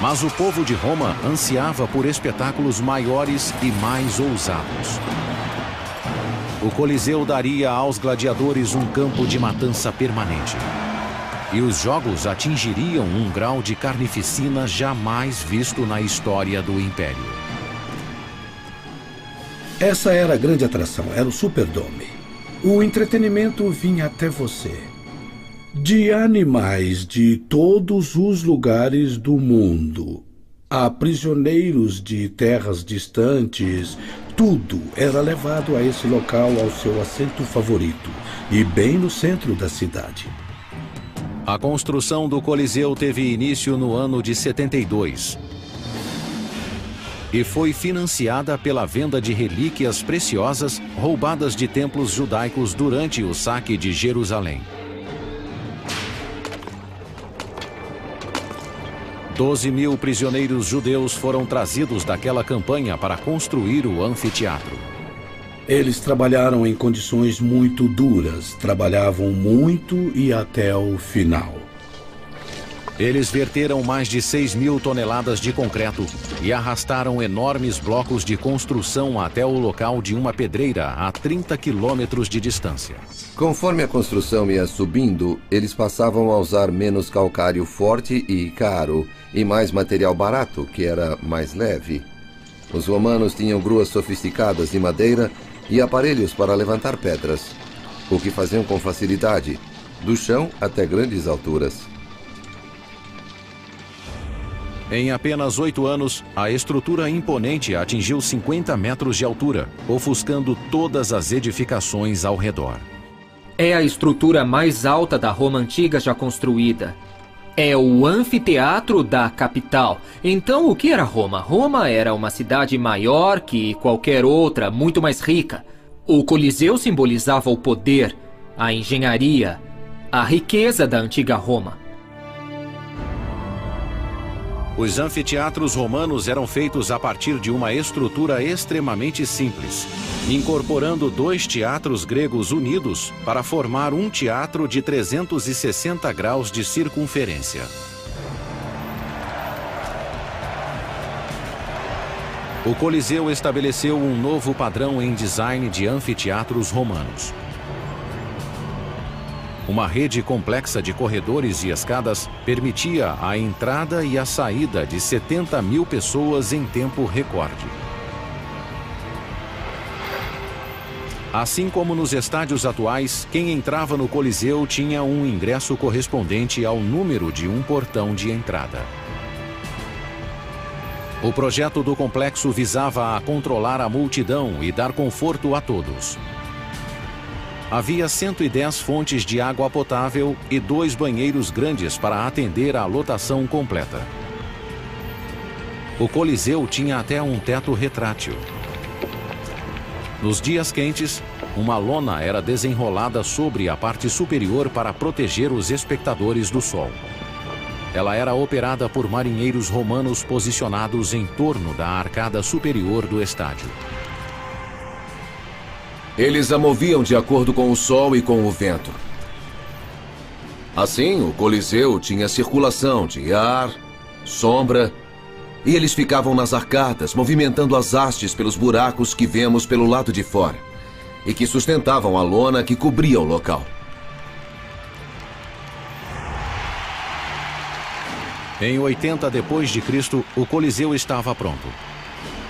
Mas o povo de Roma ansiava por espetáculos maiores e mais ousados. O Coliseu daria aos gladiadores um campo de matança permanente. E os jogos atingiriam um grau de carnificina jamais visto na história do Império. Essa era a grande atração, era o Superdome. O entretenimento vinha até você. De animais de todos os lugares do mundo, a prisioneiros de terras distantes, tudo era levado a esse local ao seu assento favorito, e bem no centro da cidade. A construção do Coliseu teve início no ano de 72 e foi financiada pela venda de relíquias preciosas roubadas de templos judaicos durante o saque de Jerusalém. 12.000 prisioneiros judeus foram trazidos daquela campanha para construir o anfiteatro. Eles trabalharam em condições muito duras, trabalhavam muito e até o final. Eles verteram mais de 6.000 toneladas de concreto e arrastaram enormes blocos de construção até o local de uma pedreira a 30 quilômetros de distância. Conforme a construção ia subindo, eles passavam a usar menos calcário forte e caro e mais material barato, que era mais leve. Os romanos tinham gruas sofisticadas de madeira e aparelhos para levantar pedras, o que faziam com facilidade, do chão até grandes alturas. Em apenas 8 anos, a estrutura imponente atingiu 50 metros de altura, ofuscando todas as edificações ao redor. É a estrutura mais alta da Roma antiga já construída. É o anfiteatro da capital. Então, o que era Roma? Roma era uma cidade maior que qualquer outra, muito mais rica. O Coliseu simbolizava o poder, a engenharia, a riqueza da antiga Roma. Os anfiteatros romanos eram feitos a partir de uma estrutura extremamente simples, incorporando 2 teatros gregos unidos para formar um teatro de 360 graus de circunferência. O Coliseu estabeleceu um novo padrão em design de anfiteatros romanos. Uma rede complexa de corredores e escadas permitia a entrada e a saída de 70 mil pessoas em tempo recorde. Assim como nos estádios atuais, quem entrava no Coliseu tinha um ingresso correspondente ao número de um portão de entrada. O projeto do complexo visava a controlar a multidão e dar conforto a todos. Havia 110 fontes de água potável e 2 banheiros grandes para atender à lotação completa. O Coliseu tinha até um teto retrátil. Nos dias quentes, uma lona era desenrolada sobre a parte superior para proteger os espectadores do sol. Ela era operada por marinheiros romanos posicionados em torno da arcada superior do estádio. Eles a moviam de acordo com o sol e com o vento. Assim, o Coliseu tinha circulação de ar, sombra, e eles ficavam nas arcadas, movimentando as hastes pelos buracos que vemos pelo lado de fora, e que sustentavam a lona que cobria o local. Em 80 d.C., o Coliseu estava pronto.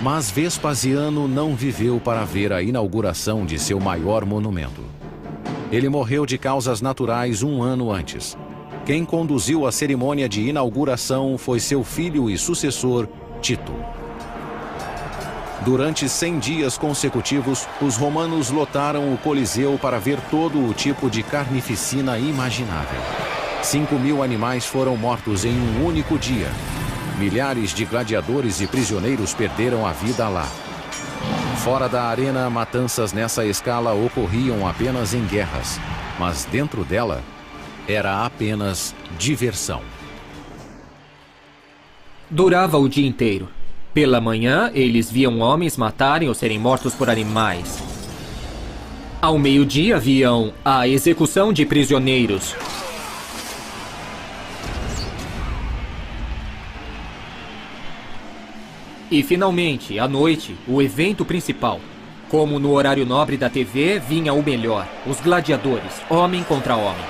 Mas Vespasiano não viveu para ver a inauguração de seu maior monumento. Ele morreu de causas naturais 1 ano antes. Quem conduziu a cerimônia de inauguração foi seu filho e sucessor, Tito. Durante 100 dias consecutivos, os romanos lotaram o Coliseu para ver todo o tipo de carnificina imaginável. 5.000 animais foram mortos em um único dia. Milhares de gladiadores e prisioneiros perderam a vida lá. Fora da arena, matanças nessa escala ocorriam apenas em guerras, mas dentro dela, era apenas diversão. Durava o dia inteiro. Pela manhã, eles viam homens matarem ou serem mortos por animais. Ao meio-dia, viam a execução de prisioneiros. E, finalmente, à noite, o evento principal. Como no horário nobre da TV, vinha o melhor, os gladiadores, homem contra homem.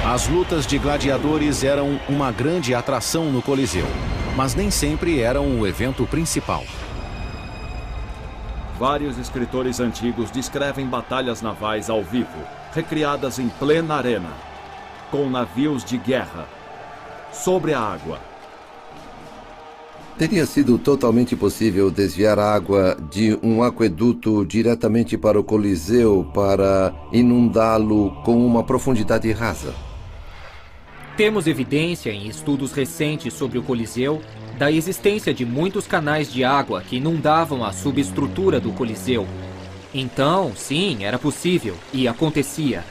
As lutas de gladiadores eram uma grande atração no Coliseu, mas nem sempre eram o evento principal. Vários escritores antigos descrevem batalhas navais ao vivo, recriadas em plena arena, com navios de guerra, sobre a água. Teria sido totalmente possível desviar a água de um aqueduto diretamente para o Coliseu para inundá-lo com uma profundidade rasa. Temos evidência em estudos recentes sobre o Coliseu da existência de muitos canais de água que inundavam a subestrutura do Coliseu. Então, sim, era possível e acontecia.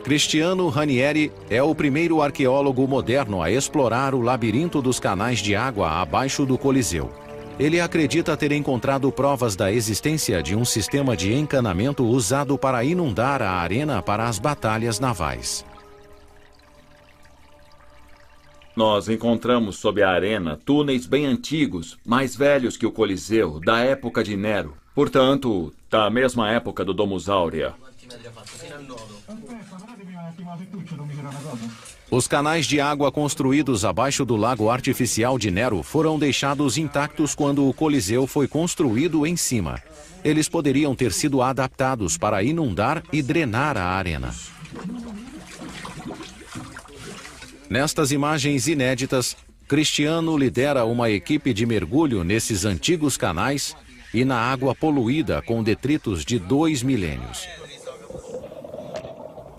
Cristiano Ranieri é o primeiro arqueólogo moderno a explorar o labirinto dos canais de água abaixo do Coliseu. Ele acredita ter encontrado provas da existência de um sistema de encanamento usado para inundar a arena para as batalhas navais. Nós encontramos sob a arena túneis bem antigos, mais velhos que o Coliseu, da época de Nero. Portanto, da mesma época do Domus Aurea. Os canais de água construídos abaixo do lago artificial de Nero foram deixados intactos quando o Coliseu foi construído em cima. Eles poderiam ter sido adaptados para inundar e drenar a arena. Nestas imagens inéditas, Cristiano lidera uma equipe de mergulho nesses antigos canais e na água poluída com detritos de 2 milênios.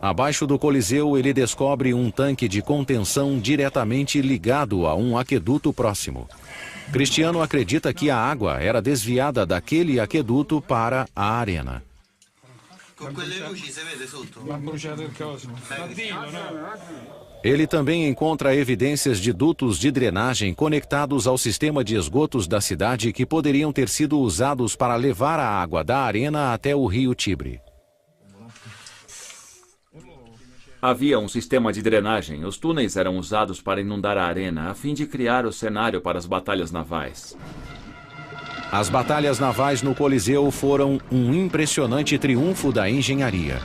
Abaixo do Coliseu, ele descobre um tanque de contenção diretamente ligado a um aqueduto próximo. Cristiano acredita que a água era desviada daquele aqueduto para a arena. Ele também encontra evidências de dutos de drenagem conectados ao sistema de esgotos da cidade que poderiam ter sido usados para levar a água da arena até o rio Tibre. Havia um sistema de drenagem. Os túneis eram usados para inundar a arena, a fim de criar o cenário para as batalhas navais. As batalhas navais no Coliseu foram um impressionante triunfo da engenharia,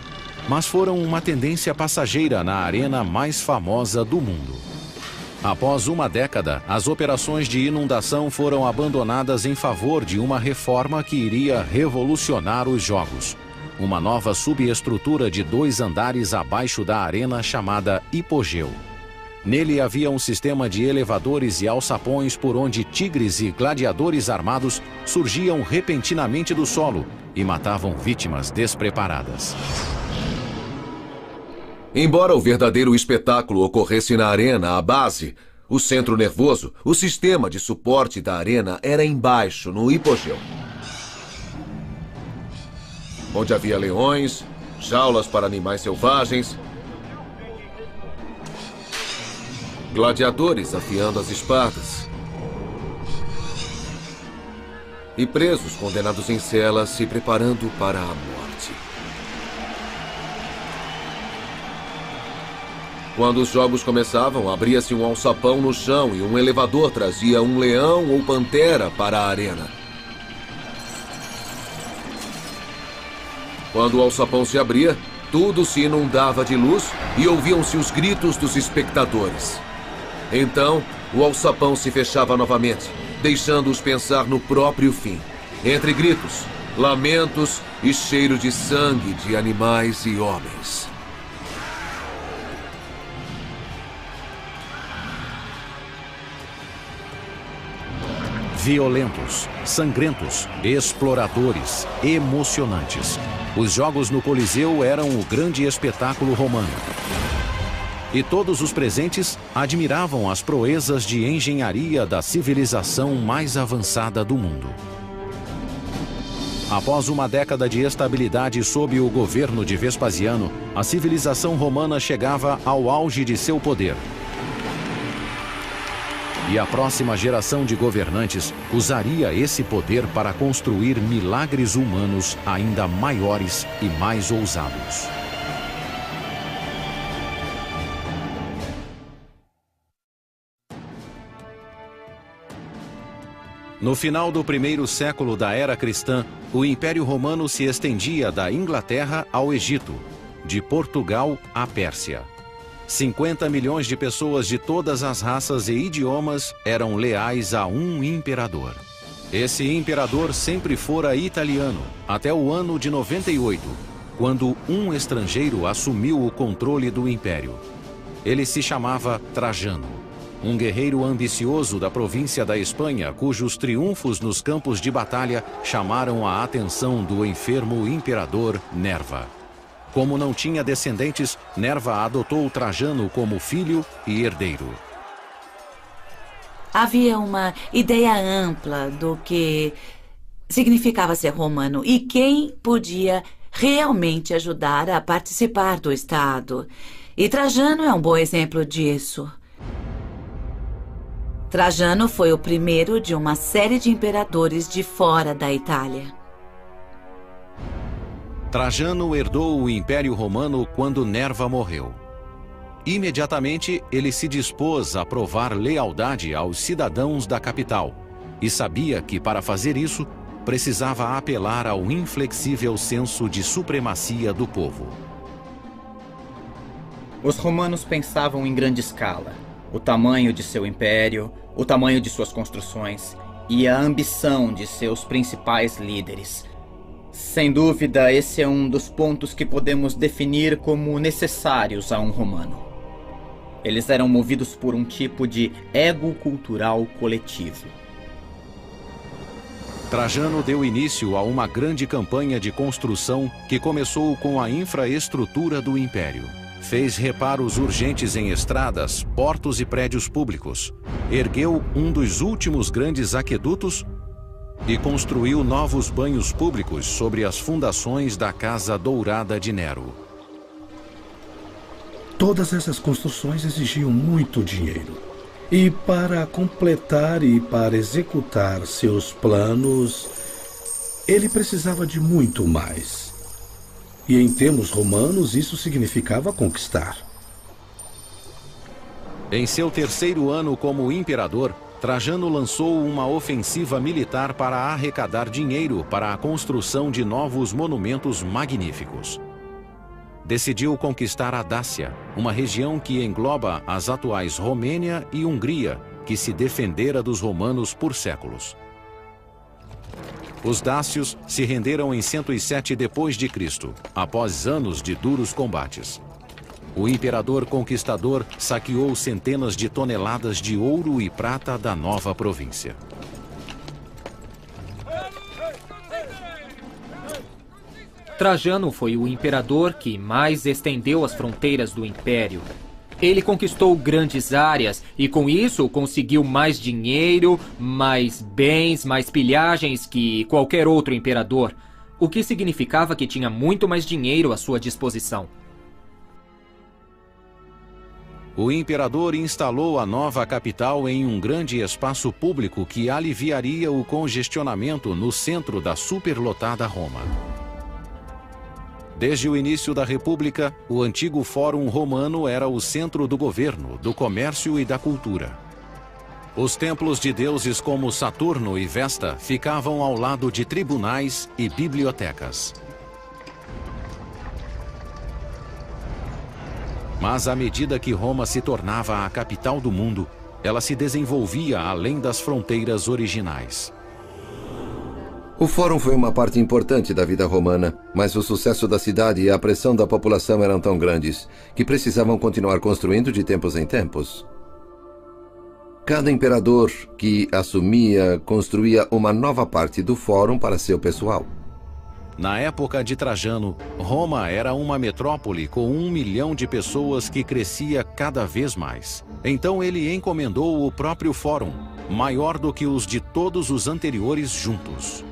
mas foram uma tendência passageira na arena mais famosa do mundo. Após uma década, as operações de inundação foram abandonadas em favor de uma reforma que iria revolucionar os jogos. Uma nova subestrutura de 2 andares abaixo da arena chamada hipogeu. Nele havia um sistema de elevadores e alçapões por onde tigres e gladiadores armados surgiam repentinamente do solo e matavam vítimas despreparadas. Embora o verdadeiro espetáculo ocorresse na arena, a base, o centro nervoso, o sistema de suporte da arena era embaixo, no hipogeu. Onde havia leões, jaulas para animais selvagens, gladiadores afiando as espadas e presos condenados em celas se preparando para a morte. Quando os jogos começavam, abria-se um alçapão no chão e um elevador trazia um leão ou pantera para a arena. Quando o alçapão se abria, tudo se inundava de luz e ouviam-se os gritos dos espectadores. Então, o alçapão se fechava novamente, deixando-os pensar no próprio fim. Entre gritos, lamentos e cheiro de sangue de animais e homens. Violentos, sangrentos, exploradores, emocionantes. Os jogos no Coliseu eram o grande espetáculo romano. E todos os presentes admiravam as proezas de engenharia da civilização mais avançada do mundo. Após uma década de estabilidade sob o governo de Vespasiano, a civilização romana chegava ao auge de seu poder. E a próxima geração de governantes usaria esse poder para construir milagres humanos ainda maiores e mais ousados. No final do primeiro século da era cristã, o Império Romano se estendia da Inglaterra ao Egito, de Portugal à Pérsia. 50 milhões de pessoas de todas as raças e idiomas eram leais a um imperador. Esse imperador sempre fora italiano, até o ano de 98, quando um estrangeiro assumiu o controle do império. Ele se chamava Trajano, um guerreiro ambicioso da província da Espanha, cujos triunfos nos campos de batalha chamaram a atenção do enfermo imperador Nerva. Como não tinha descendentes, Nerva adotou Trajano como filho e herdeiro. Havia uma ideia ampla do que significava ser romano e quem podia realmente ajudar a participar do Estado. E Trajano é um bom exemplo disso. Trajano foi o primeiro de uma série de imperadores de fora da Itália. Trajano herdou o Império Romano quando Nerva morreu. Imediatamente, ele se dispôs a provar lealdade aos cidadãos da capital e sabia que, para fazer isso, precisava apelar ao inflexível senso de supremacia do povo. Os romanos pensavam em grande escala, o tamanho de seu império, o tamanho de suas construções e a ambição de seus principais líderes. Sem dúvida, esse é um dos pontos que podemos definir como necessários a um romano. Eles eram movidos por um tipo de ego cultural coletivo. Trajano deu início a uma grande campanha de construção que começou com a infraestrutura do império. Fez reparos urgentes em estradas, portos e prédios públicos. Ergueu um dos últimos grandes aquedutos e construiu novos banhos públicos sobre as fundações da Casa Dourada de Nero. Todas essas construções exigiam muito dinheiro. E para completar e para executar seus planos, ele precisava de muito mais. E em termos romanos, isso significava conquistar. Em seu terceiro ano como imperador, Trajano lançou uma ofensiva militar para arrecadar dinheiro para a construção de novos monumentos magníficos. Decidiu conquistar a Dácia, uma região que engloba as atuais Romênia e Hungria, que se defendera dos romanos por séculos. Os dácios se renderam em 107 d.C., após anos de duros combates. O imperador conquistador saqueou centenas de toneladas de ouro e prata da nova província. Trajano foi o imperador que mais estendeu as fronteiras do império. Ele conquistou grandes áreas e, com isso, conseguiu mais dinheiro, mais bens, mais pilhagens que qualquer outro imperador, o que significava que tinha muito mais dinheiro à sua disposição. O imperador instalou a nova capital em um grande espaço público que aliviaria o congestionamento no centro da superlotada Roma. Desde o início da República, o antigo Fórum Romano era o centro do governo, do comércio e da cultura. Os templos de deuses como Saturno e Vesta ficavam ao lado de tribunais e bibliotecas. Mas à medida que Roma se tornava a capital do mundo, ela se desenvolvia além das fronteiras originais. O Fórum foi uma parte importante da vida romana, mas o sucesso da cidade e a pressão da população eram tão grandes que precisavam continuar construindo de tempos em tempos. Cada imperador que assumia construía uma nova parte do Fórum para seu pessoal. Na época de Trajano, Roma era uma metrópole com 1 milhão de pessoas que crescia cada vez mais. Então ele encomendou o próprio Fórum, maior do que os de todos os anteriores juntos.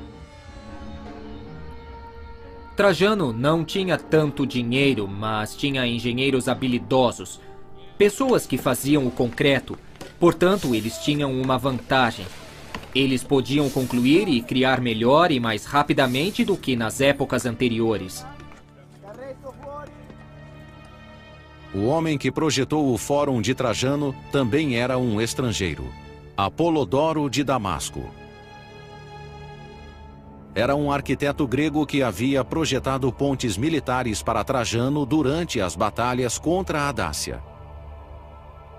Trajano não tinha tanto dinheiro, mas tinha engenheiros habilidosos, pessoas que faziam o concreto. Portanto, eles tinham uma vantagem. Eles podiam concluir e criar melhor e mais rapidamente do que nas épocas anteriores. O homem que projetou o Fórum de Trajano também era um estrangeiro, Apolodoro de Damasco. Era um arquiteto grego que havia projetado pontes militares para Trajano durante as batalhas contra a Dácia.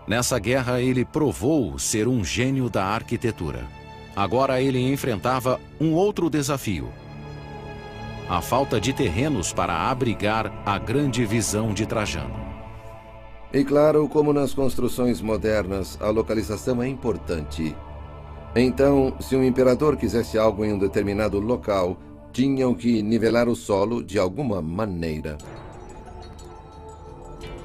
Nessa guerra, ele provou ser um gênio da arquitetura. Agora ele enfrentava um outro desafio: a falta de terrenos para abrigar a grande visão de Trajano. E claro, como nas construções modernas, a localização é importante. Então, se um imperador quisesse algo em um determinado local, tinham que nivelar o solo de alguma maneira.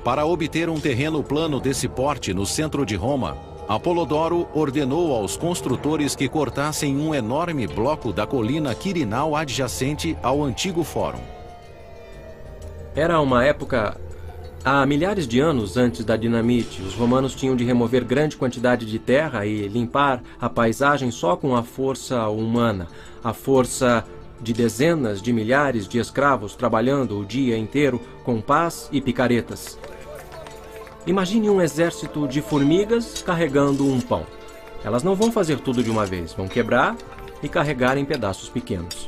Para obter um terreno plano desse porte no centro de Roma, Apolodoro ordenou aos construtores que cortassem um enorme bloco da colina Quirinal adjacente ao antigo Fórum. Era uma época... Há milhares de anos antes da dinamite, os romanos tinham de remover grande quantidade de terra e limpar a paisagem só com a força humana, a força de dezenas de milhares de escravos trabalhando o dia inteiro com pás e picaretas. Imagine um exército de formigas carregando um pão. Elas não vão fazer tudo de uma vez, vão quebrar e carregar em pedaços pequenos.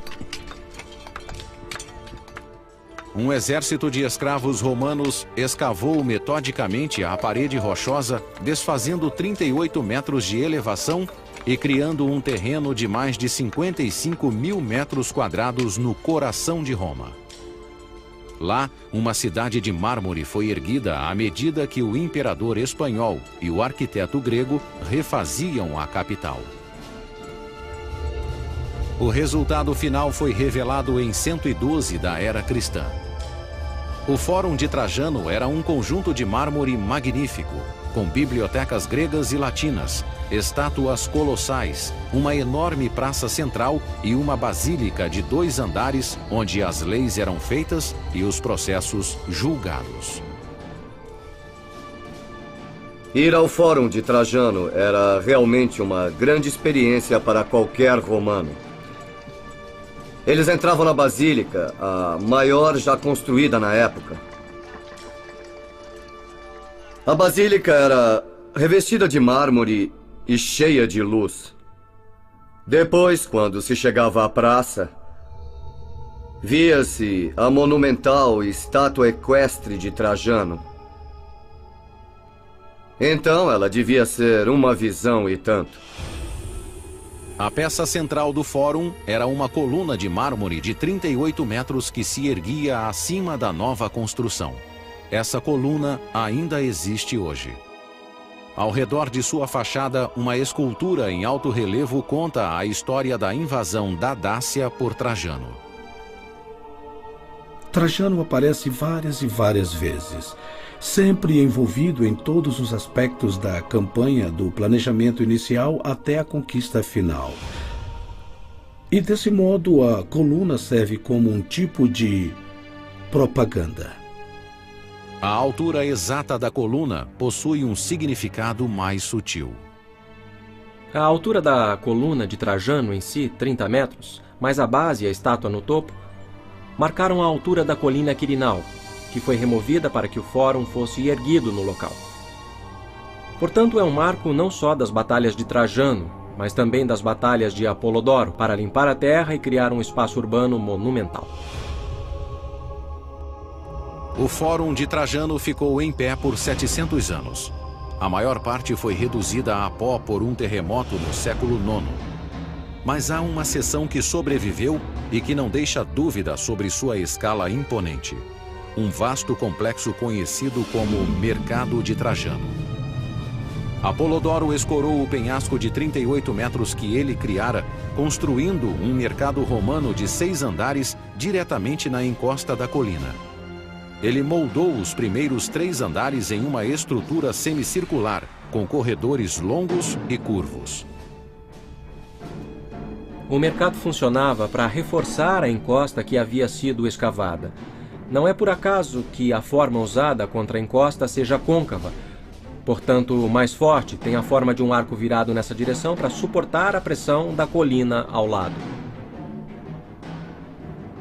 Um exército de escravos romanos escavou metodicamente a parede rochosa, desfazendo 38 metros de elevação e criando um terreno de mais de 55 mil metros quadrados no coração de Roma. Lá, uma cidade de mármore foi erguida à medida que o imperador espanhol e o arquiteto grego refaziam a capital. O resultado final foi revelado em 112 da era cristã. O Fórum de Trajano era um conjunto de mármore magnífico, com bibliotecas gregas e latinas, estátuas colossais, uma enorme praça central e uma basílica de 2 andares, onde as leis eram feitas e os processos julgados. Ir ao Fórum de Trajano era realmente uma grande experiência para qualquer romano. Eles entravam na basílica, a maior já construída na época. A basílica era revestida de mármore e cheia de luz. Depois, quando se chegava à praça, via-se a monumental estátua equestre de Trajano. Então ela devia ser uma visão e tanto. A peça central do fórum era uma coluna de mármore de 38 metros que se erguia acima da nova construção. Essa coluna ainda existe hoje. Ao redor de sua fachada, uma escultura em alto relevo conta a história da invasão da Dácia por Trajano. Trajano aparece várias e várias vezes, sempre envolvido em todos os aspectos da campanha, do planejamento inicial até a conquista final. E desse modo, a coluna serve como um tipo de propaganda. A altura exata da coluna possui um significado mais sutil. A altura da coluna de Trajano em si, 30 metros, mais a base e a estátua no topo, marcaram a altura da colina Quirinal, que foi removida para que o fórum fosse erguido no local. Portanto, é um marco não só das batalhas de Trajano, mas também das batalhas de Apolodoro, para limpar a terra e criar um espaço urbano monumental. O Fórum de Trajano ficou em pé por 700 anos. A maior parte foi reduzida a pó por um terremoto no século IX. Mas há uma seção que sobreviveu e que não deixa dúvida sobre sua escala imponente. Um vasto complexo conhecido como Mercado de Trajano. Apolodoro escorou o penhasco de 38 metros que ele criara, construindo um mercado romano de 6 andares diretamente na encosta da colina. Ele moldou os primeiros 3 andares em uma estrutura semicircular, com corredores longos e curvos. O mercado funcionava para reforçar a encosta que havia sido escavada. Não é por acaso que a forma usada contra a encosta seja côncava. Portanto, mais forte, tem a forma de um arco virado nessa direção para suportar a pressão da colina ao lado.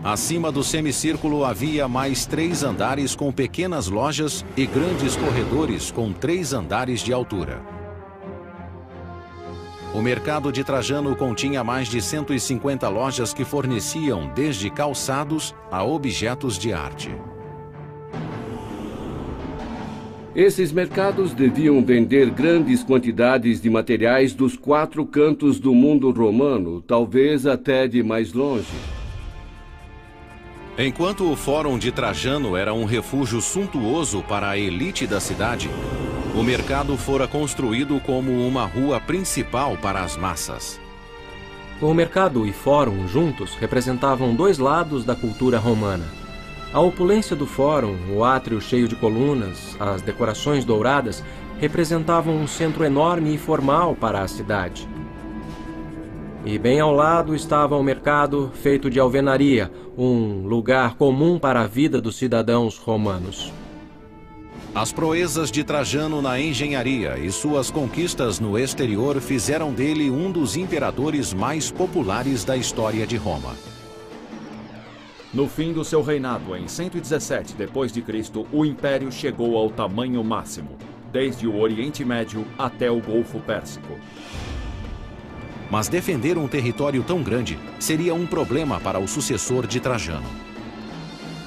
Acima do semicírculo havia mais 3 andares com pequenas lojas e grandes corredores com 3 andares de altura. O mercado de Trajano continha mais de 150 lojas que forneciam desde calçados a objetos de arte. Esses mercados deviam vender grandes quantidades de materiais dos 4 cantos do mundo romano, talvez até de mais longe. Enquanto o Fórum de Trajano era um refúgio suntuoso para a elite da cidade, o mercado fora construído como uma rua principal para as massas. O mercado e fórum juntos representavam 2 lados da cultura romana. A opulência do fórum, o átrio cheio de colunas, as decorações douradas, representavam um centro enorme e formal para a cidade. E bem ao lado estava o mercado feito de alvenaria, um lugar comum para a vida dos cidadãos romanos. As proezas de Trajano na engenharia e suas conquistas no exterior fizeram dele um dos imperadores mais populares da história de Roma. No fim do seu reinado, em 117 d.C., o Império chegou ao tamanho máximo, desde o Oriente Médio até o Golfo Pérsico. Mas defender um território tão grande seria um problema para o sucessor de Trajano.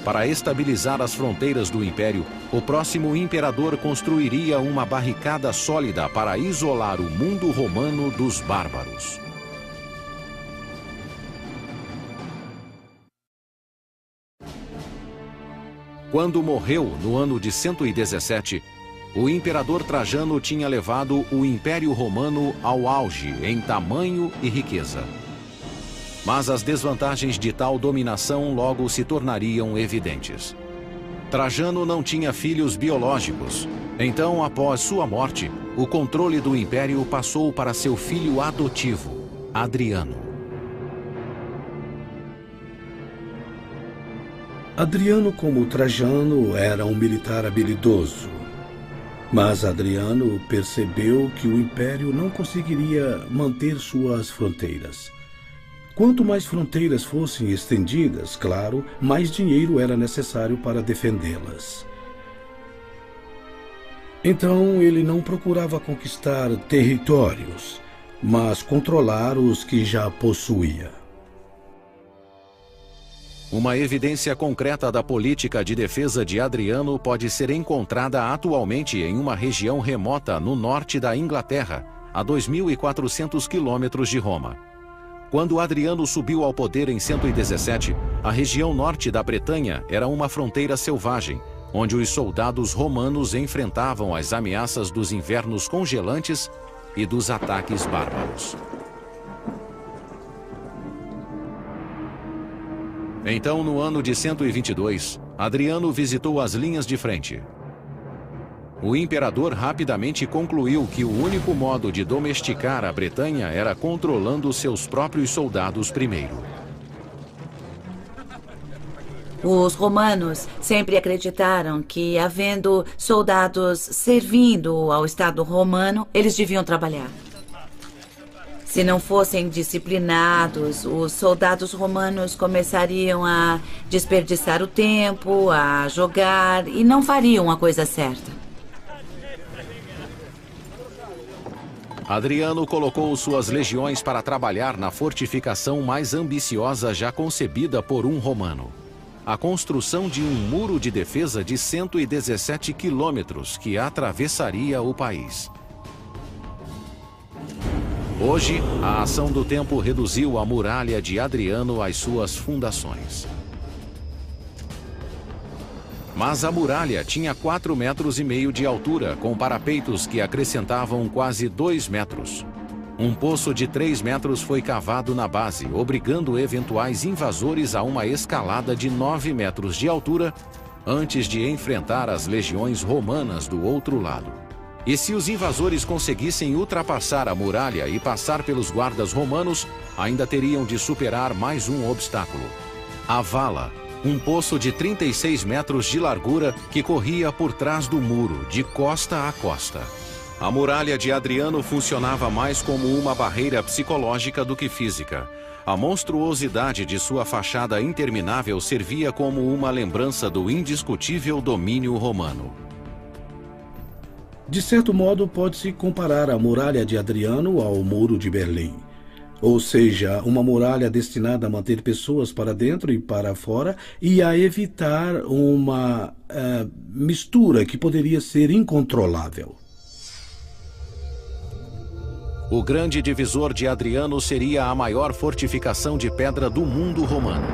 Para estabilizar as fronteiras do Império, o próximo imperador construiria uma barricada sólida para isolar o mundo romano dos bárbaros. Quando morreu no ano de 117, o imperador Trajano tinha levado o Império Romano ao auge em tamanho e riqueza. Mas as desvantagens de tal dominação logo se tornariam evidentes. Trajano não tinha filhos biológicos. Então, após sua morte, o controle do império passou para seu filho adotivo, Adriano. Adriano, como Trajano, era um militar habilidoso. Mas Adriano percebeu que o império não conseguiria manter suas fronteiras. Quanto mais fronteiras fossem estendidas, claro, mais dinheiro era necessário para defendê-las. Então ele não procurava conquistar territórios, mas controlar os que já possuía. Uma evidência concreta da política de defesa de Adriano pode ser encontrada atualmente em uma região remota no norte da Inglaterra, a 2.400 quilômetros de Roma. Quando Adriano subiu ao poder em 117, a região norte da Bretanha era uma fronteira selvagem, onde os soldados romanos enfrentavam as ameaças dos invernos congelantes e dos ataques bárbaros. Então, no ano de 122, Adriano visitou as linhas de frente. O imperador rapidamente concluiu que o único modo de domesticar a Bretanha era controlando seus próprios soldados primeiro. Os romanos sempre acreditaram que, havendo soldados servindo ao Estado romano, eles deviam trabalhar. Se não fossem disciplinados, os soldados romanos começariam a desperdiçar o tempo, a jogar e não fariam a coisa certa. Adriano colocou suas legiões para trabalhar na fortificação mais ambiciosa já concebida por um romano. A construção de um muro de defesa de 117 quilômetros que atravessaria o país. Hoje, a ação do tempo reduziu a muralha de Adriano às suas fundações. Mas a muralha tinha 4,5 metros de altura, com parapeitos que acrescentavam quase 2 metros. Um poço de 3 metros foi cavado na base, obrigando eventuais invasores a uma escalada de 9 metros de altura antes de enfrentar as legiões romanas do outro lado. E se os invasores conseguissem ultrapassar a muralha e passar pelos guardas romanos, ainda teriam de superar mais um obstáculo: a vala, um poço de 36 metros de largura que corria por trás do muro, de costa a costa. A muralha de Adriano funcionava mais como uma barreira psicológica do que física. A monstruosidade de sua fachada interminável servia como uma lembrança do indiscutível domínio romano. De certo modo, pode-se comparar a muralha de Adriano ao muro de Berlim. Ou seja, uma muralha destinada a manter pessoas para dentro e para fora e a evitar uma mistura que poderia ser incontrolável. O grande divisor de Adriano seria a maior fortificação de pedra do mundo romano.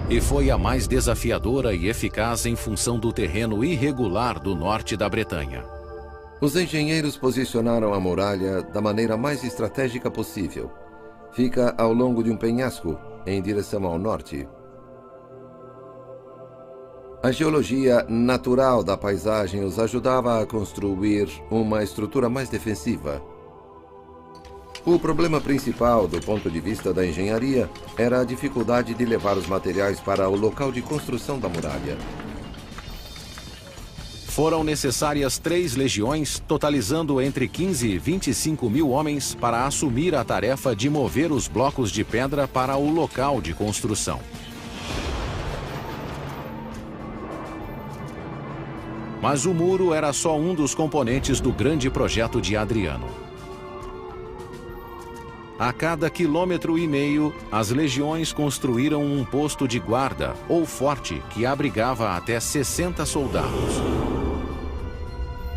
E foi a mais desafiadora e eficaz em função do terreno irregular do norte da Bretanha. Os engenheiros posicionaram a muralha da maneira mais estratégica possível. Fica ao longo de um penhasco, em direção ao norte. A geologia natural da paisagem os ajudava a construir uma estrutura mais defensiva. O problema principal, do ponto de vista da engenharia, era a dificuldade de levar os materiais para o local de construção da muralha. Foram necessárias 3 legiões, totalizando entre 15 e 25 mil homens para assumir a tarefa de mover os blocos de pedra para o local de construção. Mas o muro era só um dos componentes do grande projeto de Adriano. A cada 1,5 quilômetro, as legiões construíram um posto de guarda ou forte que abrigava até 60 soldados.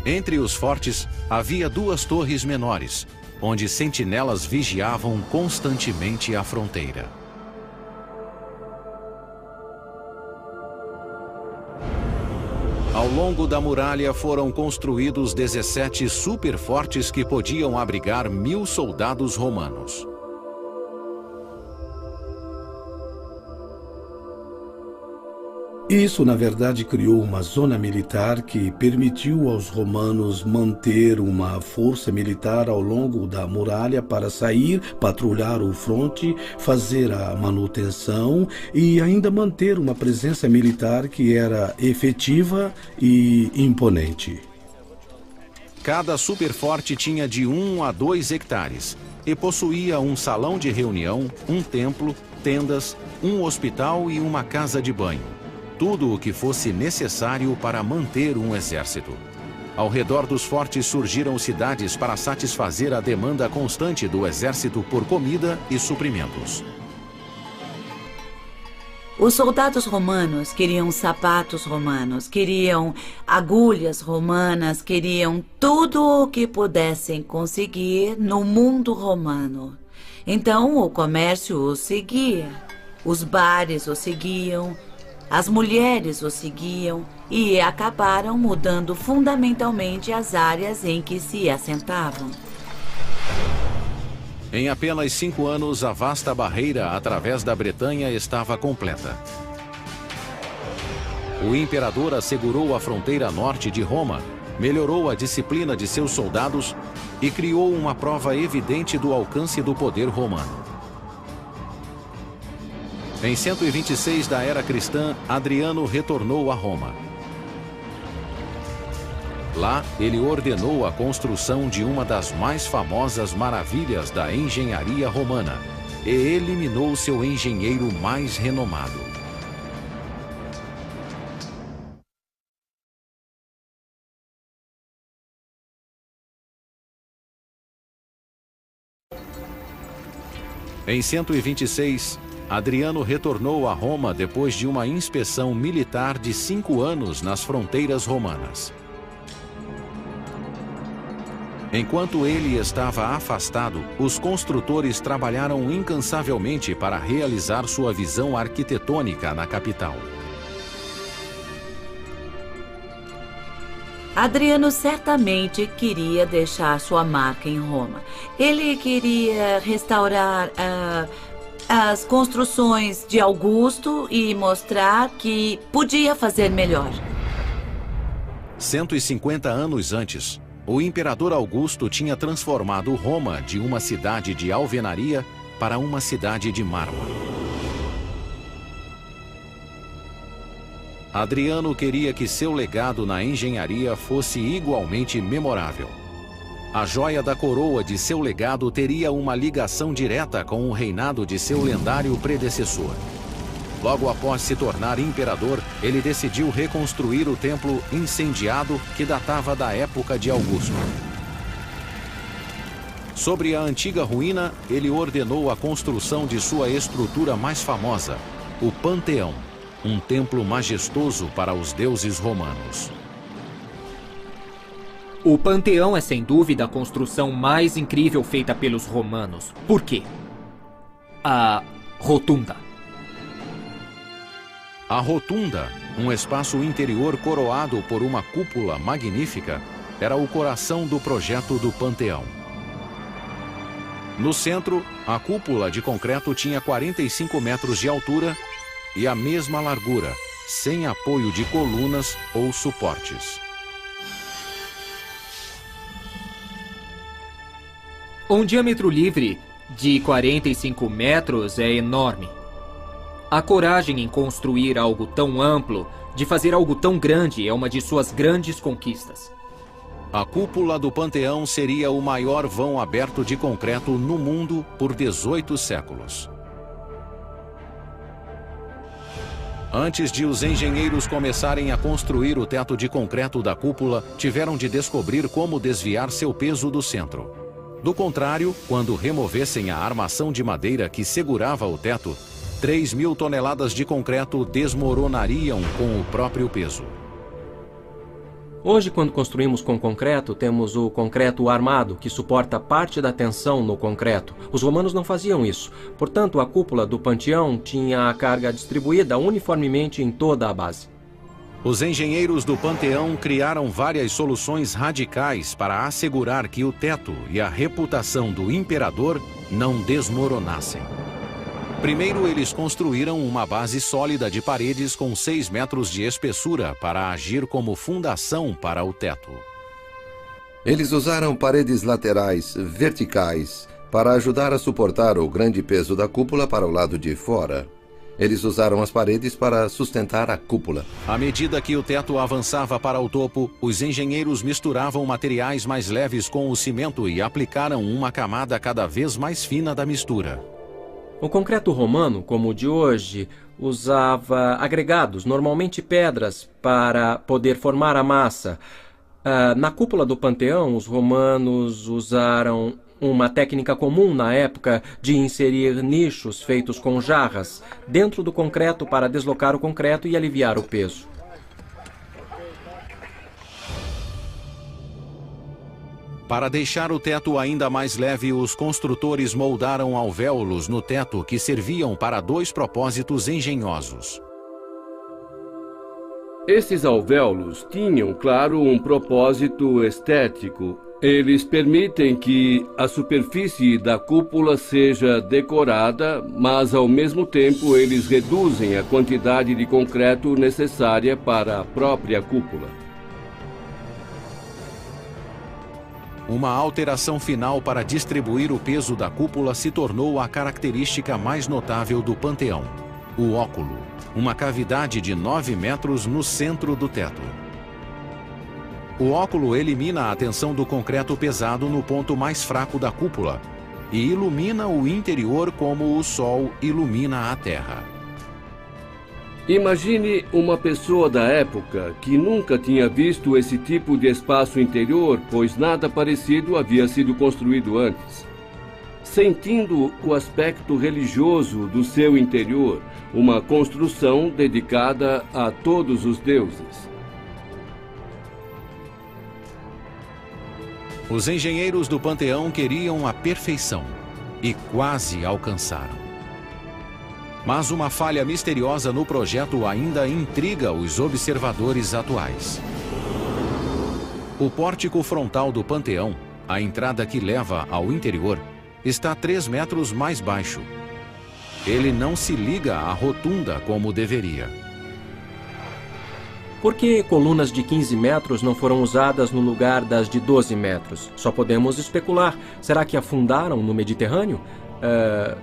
Entre os fortes, havia 2 torres menores, onde sentinelas vigiavam constantemente a fronteira. Ao longo da muralha foram construídos 17 superfortes que podiam abrigar 1.000 soldados romanos. Isso, na verdade, criou uma zona militar que permitiu aos romanos manter uma força militar ao longo da muralha para sair, patrulhar o fronte, fazer a manutenção e ainda manter uma presença militar que era efetiva e imponente. Cada superforte tinha de 1 a 2 hectares e possuía um salão de reunião, um templo, tendas, um hospital e uma casa de banho. Tudo o que fosse necessário para manter um exército. Ao redor dos fortes surgiram cidades para satisfazer a demanda constante do exército por comida e suprimentos. Os soldados romanos queriam sapatos romanos, queriam agulhas romanas, queriam tudo o que pudessem conseguir no mundo romano. Então o comércio os seguia, os bares os seguiam, as mulheres os seguiam e acabaram mudando fundamentalmente as áreas em que se assentavam. Em apenas 5 anos, a vasta barreira através da Bretanha estava completa. O imperador assegurou a fronteira norte de Roma, melhorou a disciplina de seus soldados e criou uma prova evidente do alcance do poder romano. Em 126 da era cristã, Adriano retornou a Roma. Lá, ele ordenou a construção de uma das mais famosas maravilhas da engenharia romana e eliminou seu engenheiro mais renomado. Em 126, Adriano retornou a Roma depois de uma inspeção militar de 5 anos nas fronteiras romanas. Enquanto ele estava afastado, os construtores trabalharam incansavelmente para realizar sua visão arquitetônica na capital. Adriano certamente queria deixar sua marca em Roma. Ele queria restaurar as construções de Augusto e mostrar que podia fazer melhor. 150 anos antes, o imperador Augusto tinha transformado Roma de uma cidade de alvenaria para uma cidade de mármore. Adriano queria que seu legado na engenharia fosse igualmente memorável. A joia da coroa de seu legado teria uma ligação direta com o reinado de seu lendário predecessor. Logo após se tornar imperador, ele decidiu reconstruir o templo incendiado que datava da época de Augusto. Sobre a antiga ruína, ele ordenou a construção de sua estrutura mais famosa, o Panteão, um templo majestoso para os deuses romanos. O Panteão é sem dúvida a construção mais incrível feita pelos romanos. Por quê? A Rotunda. A Rotunda, um espaço interior coroado por uma cúpula magnífica, era o coração do projeto do Panteão. No centro, a cúpula de concreto tinha 45 metros de altura e a mesma largura, sem apoio de colunas ou suportes. Um diâmetro livre de 45 metros é enorme. A coragem em construir algo tão amplo, de fazer algo tão grande, é uma de suas grandes conquistas. A cúpula do Panteão seria o maior vão aberto de concreto no mundo por 18 séculos. Antes de os engenheiros começarem a construir o teto de concreto da cúpula, tiveram de descobrir como desviar seu peso do centro. Do contrário, quando removessem a armação de madeira que segurava o teto, 3.000 toneladas de concreto desmoronariam com o próprio peso. Hoje, quando construímos com concreto, temos o concreto armado, que suporta parte da tensão no concreto. Os romanos não faziam isso. Portanto, a cúpula do Panteão tinha a carga distribuída uniformemente em toda a base. Os engenheiros do Panteão criaram várias soluções radicais para assegurar que o teto e a reputação do imperador não desmoronassem. Primeiro, eles construíram uma base sólida de paredes com 6 metros de espessura para agir como fundação para o teto. Eles usaram paredes laterais verticais para ajudar a suportar o grande peso da cúpula para o lado de fora. Eles usaram as paredes para sustentar a cúpula. À medida que o teto avançava para o topo, os engenheiros misturavam materiais mais leves com o cimento e aplicaram uma camada cada vez mais fina da mistura. O concreto romano, como o de hoje, usava agregados, normalmente pedras, para poder formar a massa. Na cúpula do Panteão, os romanos usaram uma técnica comum na época de inserir nichos feitos com jarras dentro do concreto para deslocar o concreto e aliviar o peso. Para deixar o teto ainda mais leve, os construtores moldaram alvéolos no teto que serviam para 2 propósitos engenhosos. Esses alvéolos tinham, claro, um propósito estético. Eles permitem que a superfície da cúpula seja decorada, mas ao mesmo tempo eles reduzem a quantidade de concreto necessária para a própria cúpula. Uma alteração final para distribuir o peso da cúpula se tornou a característica mais notável do Panteão: o óculo, uma cavidade de 9 metros no centro do teto. O óculo elimina a tensão do concreto pesado no ponto mais fraco da cúpula e ilumina o interior como o sol ilumina a terra. Imagine uma pessoa da época que nunca tinha visto esse tipo de espaço interior, pois nada parecido havia sido construído antes. Sentindo o aspecto religioso do seu interior, uma construção dedicada a todos os deuses. Os engenheiros do Panteão queriam a perfeição e quase alcançaram. Mas uma falha misteriosa no projeto ainda intriga os observadores atuais. O pórtico frontal do Panteão, a entrada que leva ao interior, está 3 metros mais baixo. Ele não se liga à rotunda como deveria. Por que colunas de 15 metros não foram usadas no lugar das de 12 metros? Só podemos especular. Será que afundaram no Mediterrâneo?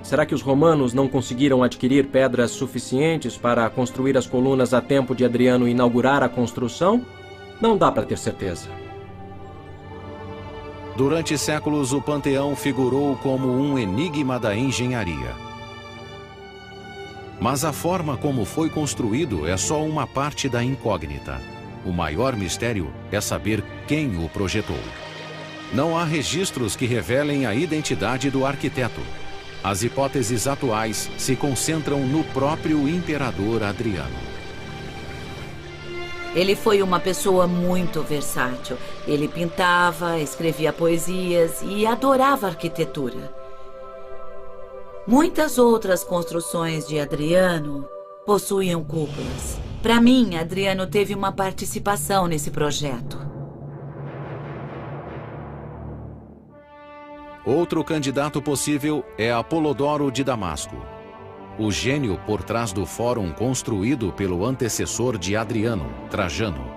Será que os romanos não conseguiram adquirir pedras suficientes para construir as colunas a tempo de Adriano inaugurar a construção? Não dá para ter certeza. Durante séculos, o Panteão figurou como um enigma da engenharia. Mas a forma como foi construído é só uma parte da incógnita. O maior mistério é saber quem o projetou. Não há registros que revelem a identidade do arquiteto. As hipóteses atuais se concentram no próprio imperador Adriano. Ele foi uma pessoa muito versátil. Ele pintava, escrevia poesias e adorava arquitetura. Muitas outras construções de Adriano possuíam cúpulas. Para mim, Adriano teve uma participação nesse projeto. Outro candidato possível é Apolodoro de Damasco, o gênio por trás do fórum construído pelo antecessor de Adriano, Trajano.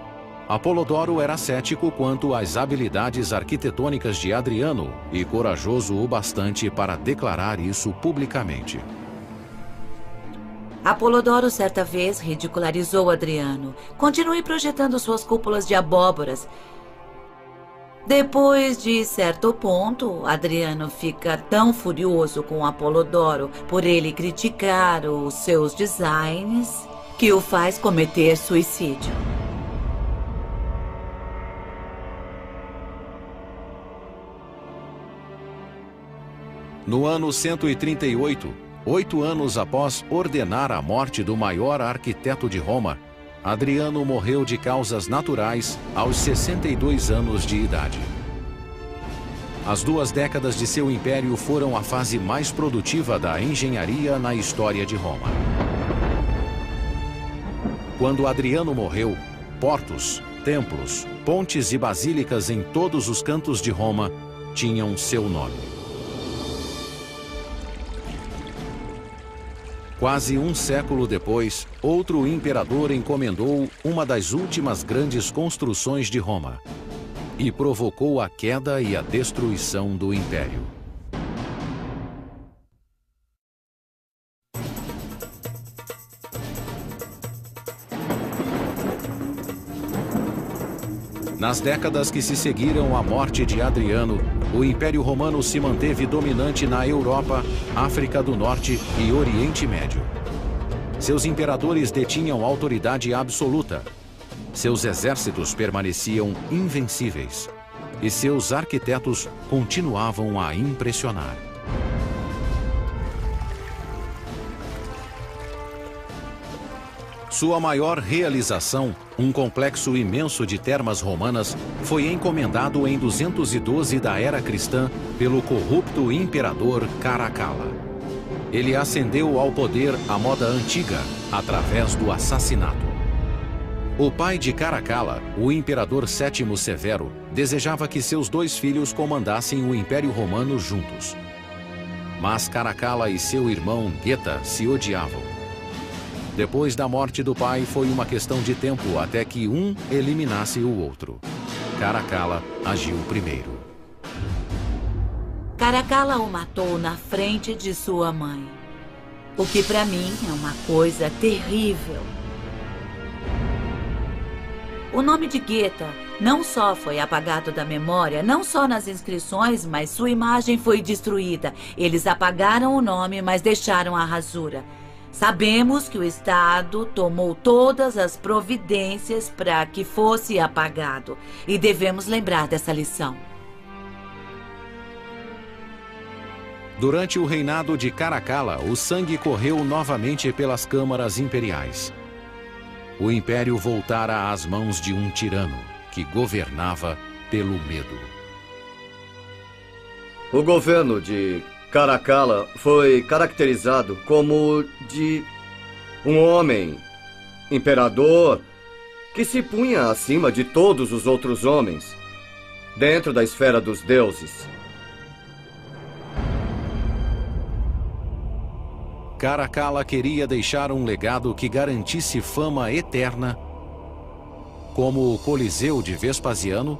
Apolodoro era cético quanto às habilidades arquitetônicas de Adriano e corajoso o bastante para declarar isso publicamente. Apolodoro certa vez ridicularizou Adriano. Continue projetando suas cúpulas de abóboras. Depois de certo ponto, Adriano fica tão furioso com Apolodoro por ele criticar os seus designs que o faz cometer suicídio. No ano 138, 8 anos após ordenar a morte do maior arquiteto de Roma, Adriano morreu de causas naturais aos 62 anos de idade. As 2 décadas de seu império foram a fase mais produtiva da engenharia na história de Roma. Quando Adriano morreu, portos, templos, pontes e basílicas em todos os cantos de Roma tinham seu nome. Quase um século depois, outro imperador encomendou uma das últimas grandes construções de Roma e provocou a queda e a destruição do império. Nas décadas que se seguiram à morte de Adriano, o Império Romano se manteve dominante na Europa, África do Norte e Oriente Médio. Seus imperadores detinham autoridade absoluta. seus exércitos permaneciam invencíveis e seus arquitetos continuavam a impressionar. Sua maior realização, um complexo imenso de termas romanas, foi encomendado em 212 da era cristã pelo corrupto imperador Caracalla. Ele ascendeu ao poder à moda antiga, através do assassinato. O pai de Caracalla, o imperador Sétimo Severo, desejava que seus 2 filhos comandassem o Império Romano juntos. Mas Caracalla e seu irmão Geta se odiavam. Depois da morte do pai, foi uma questão de tempo até que um eliminasse o outro. Caracalla agiu primeiro. Caracalla o matou na frente de sua mãe. O que para mim é uma coisa terrível. O nome de Geta não só foi apagado da memória, não só nas inscrições, mas sua imagem foi destruída. Eles apagaram o nome, mas deixaram a rasura. Sabemos que o Estado tomou todas as providências para que fosse apagado. E devemos lembrar dessa lição. Durante o reinado de Caracalla, o sangue correu novamente pelas câmaras imperiais. O império voltara às mãos de um tirano que governava pelo medo. O governo de Caracalla foi caracterizado como de um homem, imperador, que se punha acima de todos os outros homens, dentro da esfera dos deuses. Caracalla queria deixar um legado que garantisse fama eterna, como o Coliseu de Vespasiano,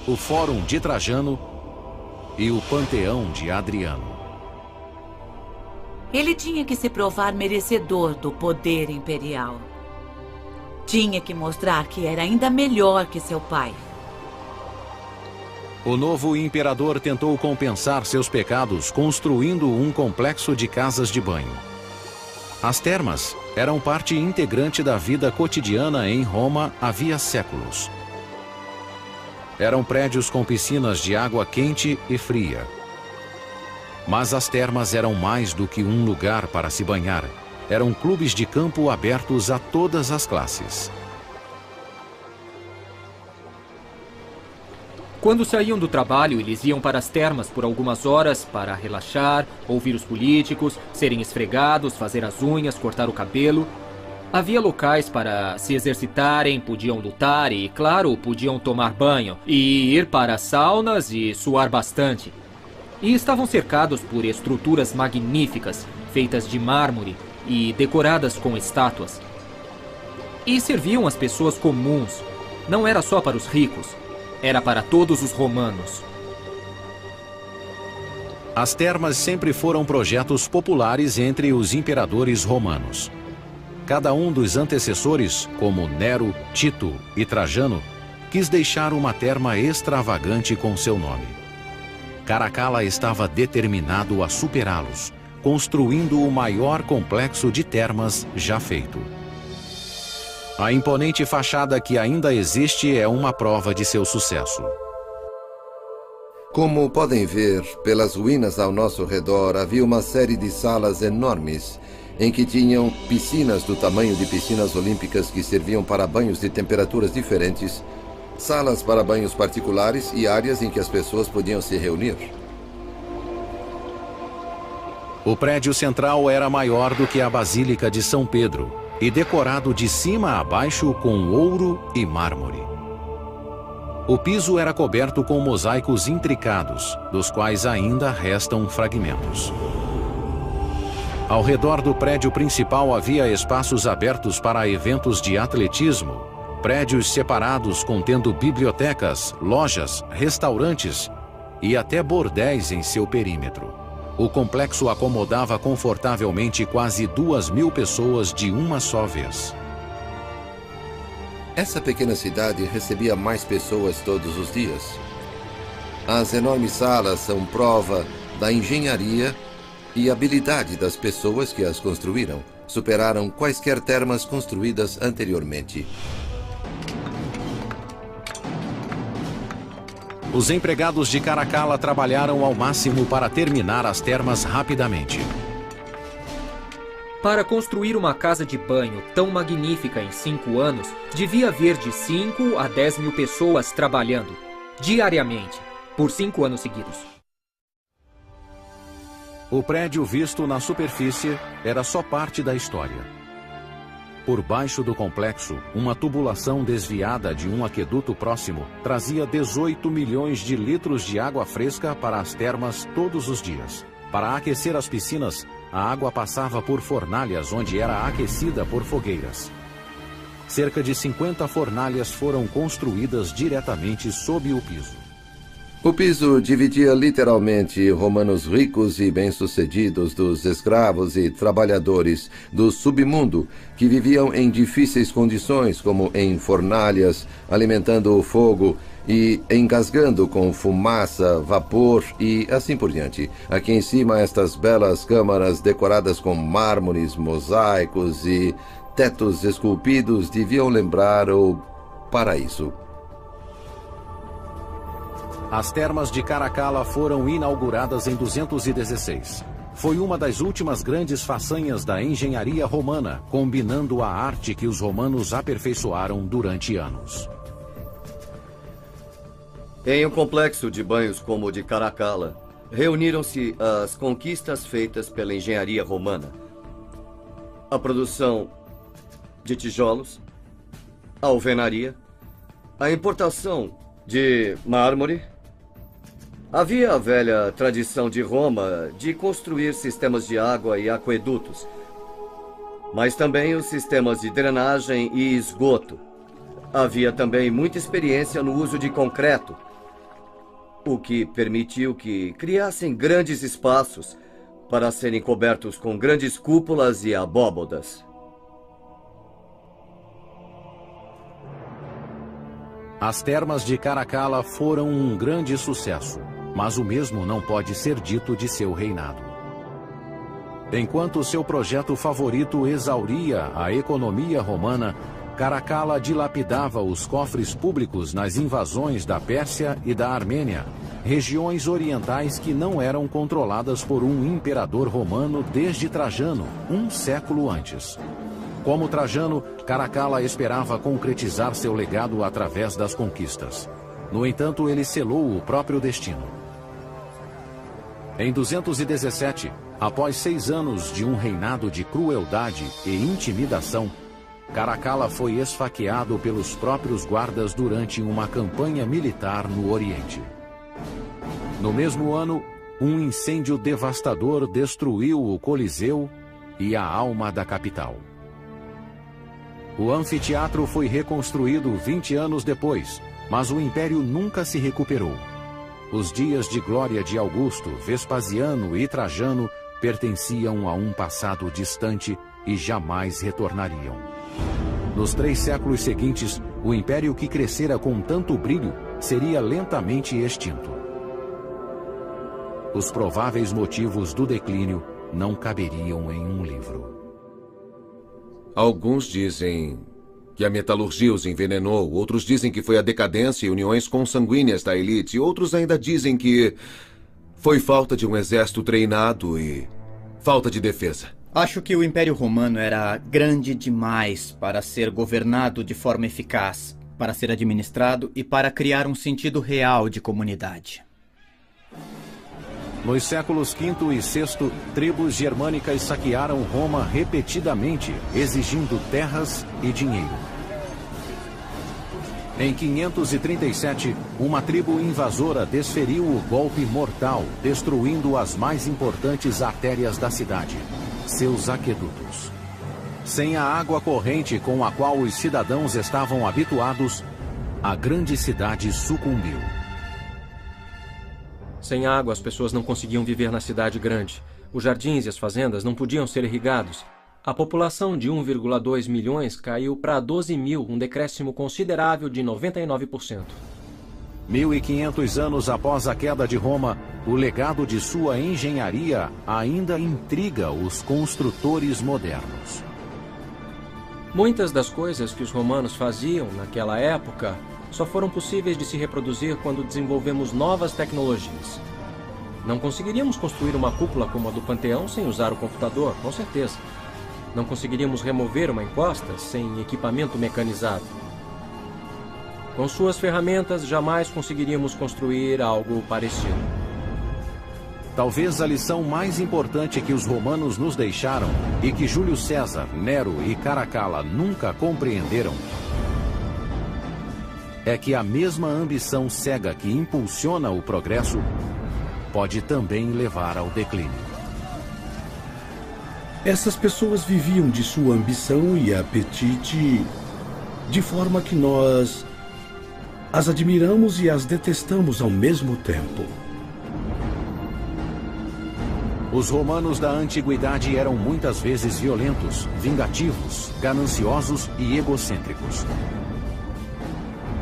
o Fórum de Trajano e o Panteão de Adriano. Ele tinha que se provar merecedor do poder imperial. Tinha que mostrar que era ainda melhor que seu pai. O novo imperador tentou compensar seus pecados construindo um complexo de casas de banho. As termas eram parte integrante da vida cotidiana em Roma havia séculos. Eram prédios com piscinas de água quente e fria. Mas as termas eram mais do que um lugar para se banhar. Eram clubes de campo abertos a todas as classes. Quando saíam do trabalho, eles iam para as termas por algumas horas para relaxar, ouvir os políticos, serem esfregados, fazer as unhas, cortar o cabelo. Havia locais para se exercitarem, podiam lutar e, claro, podiam tomar banho e ir para saunas e suar bastante. E estavam cercados por estruturas magníficas, feitas de mármore e decoradas com estátuas. E serviam as pessoas comuns. Não era só para os ricos. Era para todos os romanos. As termas sempre foram projetos populares entre os imperadores romanos. Cada um dos antecessores, como Nero, Tito e Trajano, quis deixar uma terma extravagante com seu nome. Caracalla estava determinado a superá-los, construindo o maior complexo de termas já feito. A imponente fachada que ainda existe é uma prova de seu sucesso. Como podem ver, pelas ruínas ao nosso redor havia uma série de salas enormes em que tinham piscinas do tamanho de piscinas olímpicas que serviam para banhos de temperaturas diferentes, salas para banhos particulares e áreas em que as pessoas podiam se reunir. O prédio central era maior do que a Basílica de São Pedro e decorado de cima a baixo com ouro e mármore. O piso era coberto com mosaicos intricados, dos quais ainda restam fragmentos. Ao redor do prédio principal havia espaços abertos para eventos de atletismo, prédios separados contendo bibliotecas, lojas, restaurantes e até bordéis em seu perímetro. O complexo acomodava confortavelmente quase 2.000 pessoas de uma só vez. Essa pequena cidade recebia mais pessoas todos os dias. As enormes salas são prova da engenharia e habilidade das pessoas que as construíram. Superaram quaisquer termas construídas anteriormente. Os empregados de Caracalla trabalharam ao máximo para terminar as termas rapidamente. Para construir uma casa de banho tão magnífica em 5 anos, devia haver de 5 a 10 mil pessoas trabalhando, diariamente, por 5 anos seguidos. O prédio visto na superfície era só parte da história. Por baixo do complexo, uma tubulação desviada de um aqueduto próximo trazia 18 milhões de litros de água fresca para as termas todos os dias. Para aquecer as piscinas, a água passava por fornalhas onde era aquecida por fogueiras. Cerca de 50 fornalhas foram construídas diretamente sob o piso. O piso dividia literalmente romanos ricos e bem-sucedidos dos escravos e trabalhadores do submundo que viviam em difíceis condições, como em fornalhas, alimentando o fogo e engasgando com fumaça, vapor e assim por diante. Aqui em cima, estas belas câmaras decoradas com mármores, mosaicos e tetos esculpidos deviam lembrar o paraíso. As termas de Caracalla foram inauguradas em 216. Foi uma das últimas grandes façanhas da engenharia romana, combinando a arte que os romanos aperfeiçoaram durante anos. Em um complexo de banhos como o de Caracalla, reuniram-se as conquistas feitas pela engenharia romana. A produção de tijolos, a alvenaria, a importação de mármore. Havia a velha tradição de Roma de construir sistemas de água e aquedutos, mas também os sistemas de drenagem e esgoto. Havia também muita experiência no uso de concreto, o que permitiu que criassem grandes espaços para serem cobertos com grandes cúpulas e abóbodas. As termas de Caracalla foram um grande sucesso, mas o mesmo não pode ser dito de seu reinado. Enquanto seu projeto favorito exauria a economia romana, Caracalla dilapidava os cofres públicos nas invasões da Pérsia e da Armênia, regiões orientais que não eram controladas por um imperador romano desde Trajano, um século antes. Como Trajano, Caracalla esperava concretizar seu legado através das conquistas. No entanto, ele selou o próprio destino. Em 217, após 6 anos de um reinado de crueldade e intimidação, Caracalla foi esfaqueado pelos próprios guardas durante uma campanha militar no Oriente. No mesmo ano, um incêndio devastador destruiu o Coliseu e a alma da capital. O anfiteatro foi reconstruído 20 anos depois, mas o Império nunca se recuperou. Os dias de glória de Augusto, Vespasiano e Trajano pertenciam a um passado distante e jamais retornariam. Nos 3 séculos seguintes, o império que crescera com tanto brilho seria lentamente extinto. Os prováveis motivos do declínio não caberiam em um livro. Alguns dizem que a metalurgia os envenenou, outros dizem que foi a decadência e uniões consanguíneas da elite, e outros ainda dizem que foi falta de um exército treinado e falta de defesa. Acho que o Império Romano era grande demais para ser governado de forma eficaz, para ser administrado e para criar um sentido real de comunidade. Nos séculos V e VI, tribos germânicas saquearam Roma repetidamente, exigindo terras e dinheiro. Em 537, uma tribo invasora desferiu o golpe mortal, destruindo as mais importantes artérias da cidade, seus aquedutos. Sem a água corrente com a qual os cidadãos estavam habituados, a grande cidade sucumbiu. Sem água, as pessoas não conseguiam viver na cidade grande. Os jardins e as fazendas não podiam ser irrigados. A população de 1,2 milhões caiu para 12 mil, um decréscimo considerável de 99%. 1500 anos após a queda de Roma, o legado de sua engenharia ainda intriga os construtores modernos. Muitas das coisas que os romanos faziam naquela época só foram possíveis de se reproduzir quando desenvolvemos novas tecnologias. Não conseguiríamos construir uma cúpula como a do Panteão sem usar o computador, com certeza. Não conseguiríamos remover uma encosta sem equipamento mecanizado. Com suas ferramentas, jamais conseguiríamos construir algo parecido. Talvez a lição mais importante que os romanos nos deixaram e que Júlio César, Nero e Caracalla nunca compreenderam é que a mesma ambição cega que impulsiona o progresso pode também levar ao declínio. Essas pessoas viviam de sua ambição e apetite de forma que nós as admiramos e as detestamos ao mesmo tempo. Os romanos da antiguidade eram muitas vezes violentos, vingativos, gananciosos e egocêntricos.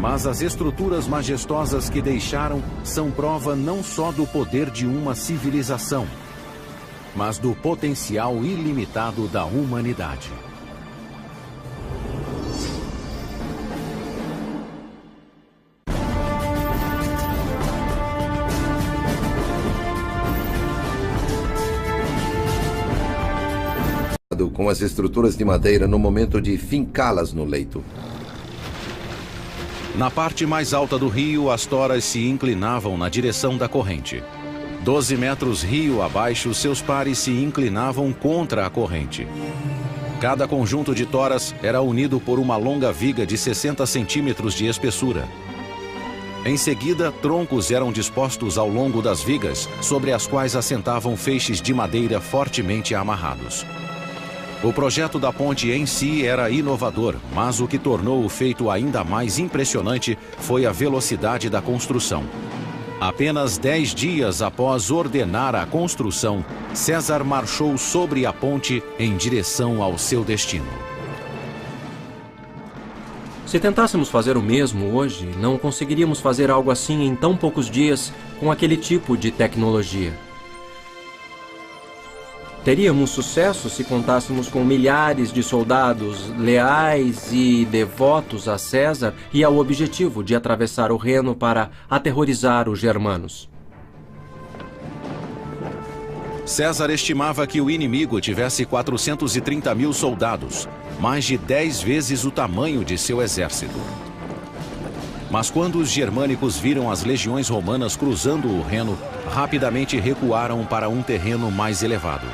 Mas as estruturas majestosas que deixaram são prova não só do poder de uma civilização, mas do potencial ilimitado da humanidade. Com as estruturas de madeira no momento de fincá-las no leito. Na parte mais alta do rio, as toras se inclinavam na direção da corrente. 12 metros rio abaixo, seus pares se inclinavam contra a corrente. Cada conjunto de toras era unido por uma longa viga de 60 centímetros de espessura. Em seguida, troncos eram dispostos ao longo das vigas, sobre as quais assentavam feixes de madeira fortemente amarrados. O projeto da ponte em si era inovador, mas o que tornou o feito ainda mais impressionante foi a velocidade da construção. Apenas 10 dias após ordenar a construção, César marchou sobre a ponte em direção ao seu destino. Se tentássemos fazer o mesmo hoje, não conseguiríamos fazer algo assim em tão poucos dias com aquele tipo de tecnologia. Teríamos sucesso se contássemos com milhares de soldados leais e devotos a César e ao objetivo de atravessar o Reno para aterrorizar os germanos. César estimava que o inimigo tivesse 430 mil soldados, mais de 10 vezes o tamanho de seu exército. Mas quando os germânicos viram as legiões romanas cruzando o Reno, rapidamente recuaram para um terreno mais elevado.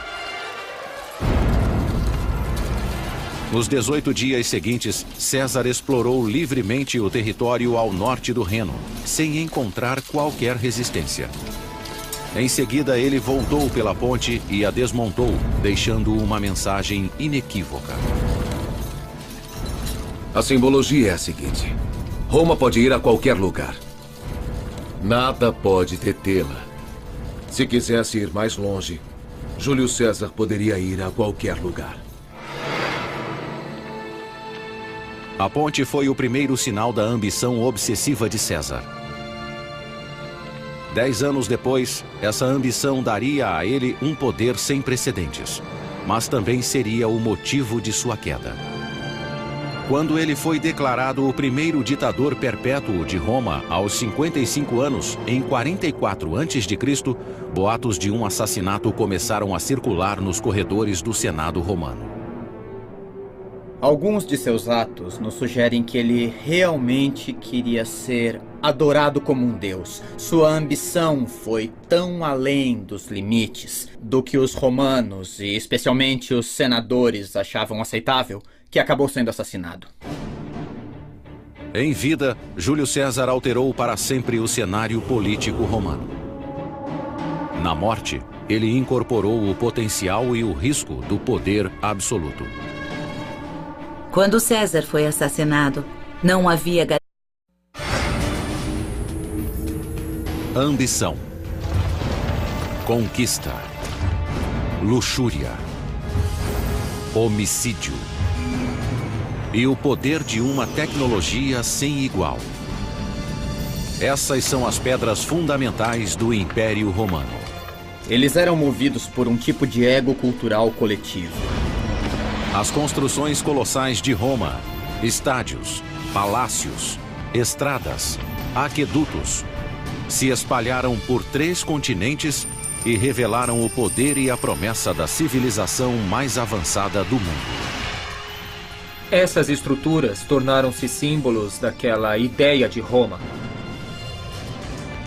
Nos 18 dias seguintes, César explorou livremente o território ao norte do Reno, sem encontrar qualquer resistência. Em seguida, ele voltou pela ponte e a desmontou, deixando uma mensagem inequívoca. A simbologia é a seguinte: Roma pode ir a qualquer lugar. Nada pode detê-la. Se quisesse ir mais longe, Júlio César poderia ir a qualquer lugar. A ponte foi o primeiro sinal da ambição obsessiva de César. 10 anos depois, essa ambição daria a ele um poder sem precedentes, mas também seria o motivo de sua queda. Quando ele foi declarado o primeiro ditador perpétuo de Roma aos 55 anos, em 44 a.C., boatos de um assassinato começaram a circular nos corredores do Senado romano. Alguns de seus atos nos sugerem que ele realmente queria ser adorado como um deus. Sua ambição foi tão além dos limites do que os romanos, e especialmente os senadores, achavam aceitável, que acabou sendo assassinado. Em vida, Júlio César alterou para sempre o cenário político romano. Na morte, ele incorporou o potencial e o risco do poder absoluto. Quando César foi assassinado, não havia ambição, conquista, luxúria, homicídio e o poder de uma tecnologia sem igual. Essas são as pedras fundamentais do Império Romano. Eles eram movidos por um tipo de ego cultural coletivo. As construções colossais de Roma, estádios, palácios, estradas, aquedutos. Se espalharam por 3 continentes e revelaram o poder e a promessa da civilização mais avançada do mundo. Essas estruturas tornaram-se símbolos daquela ideia de Roma.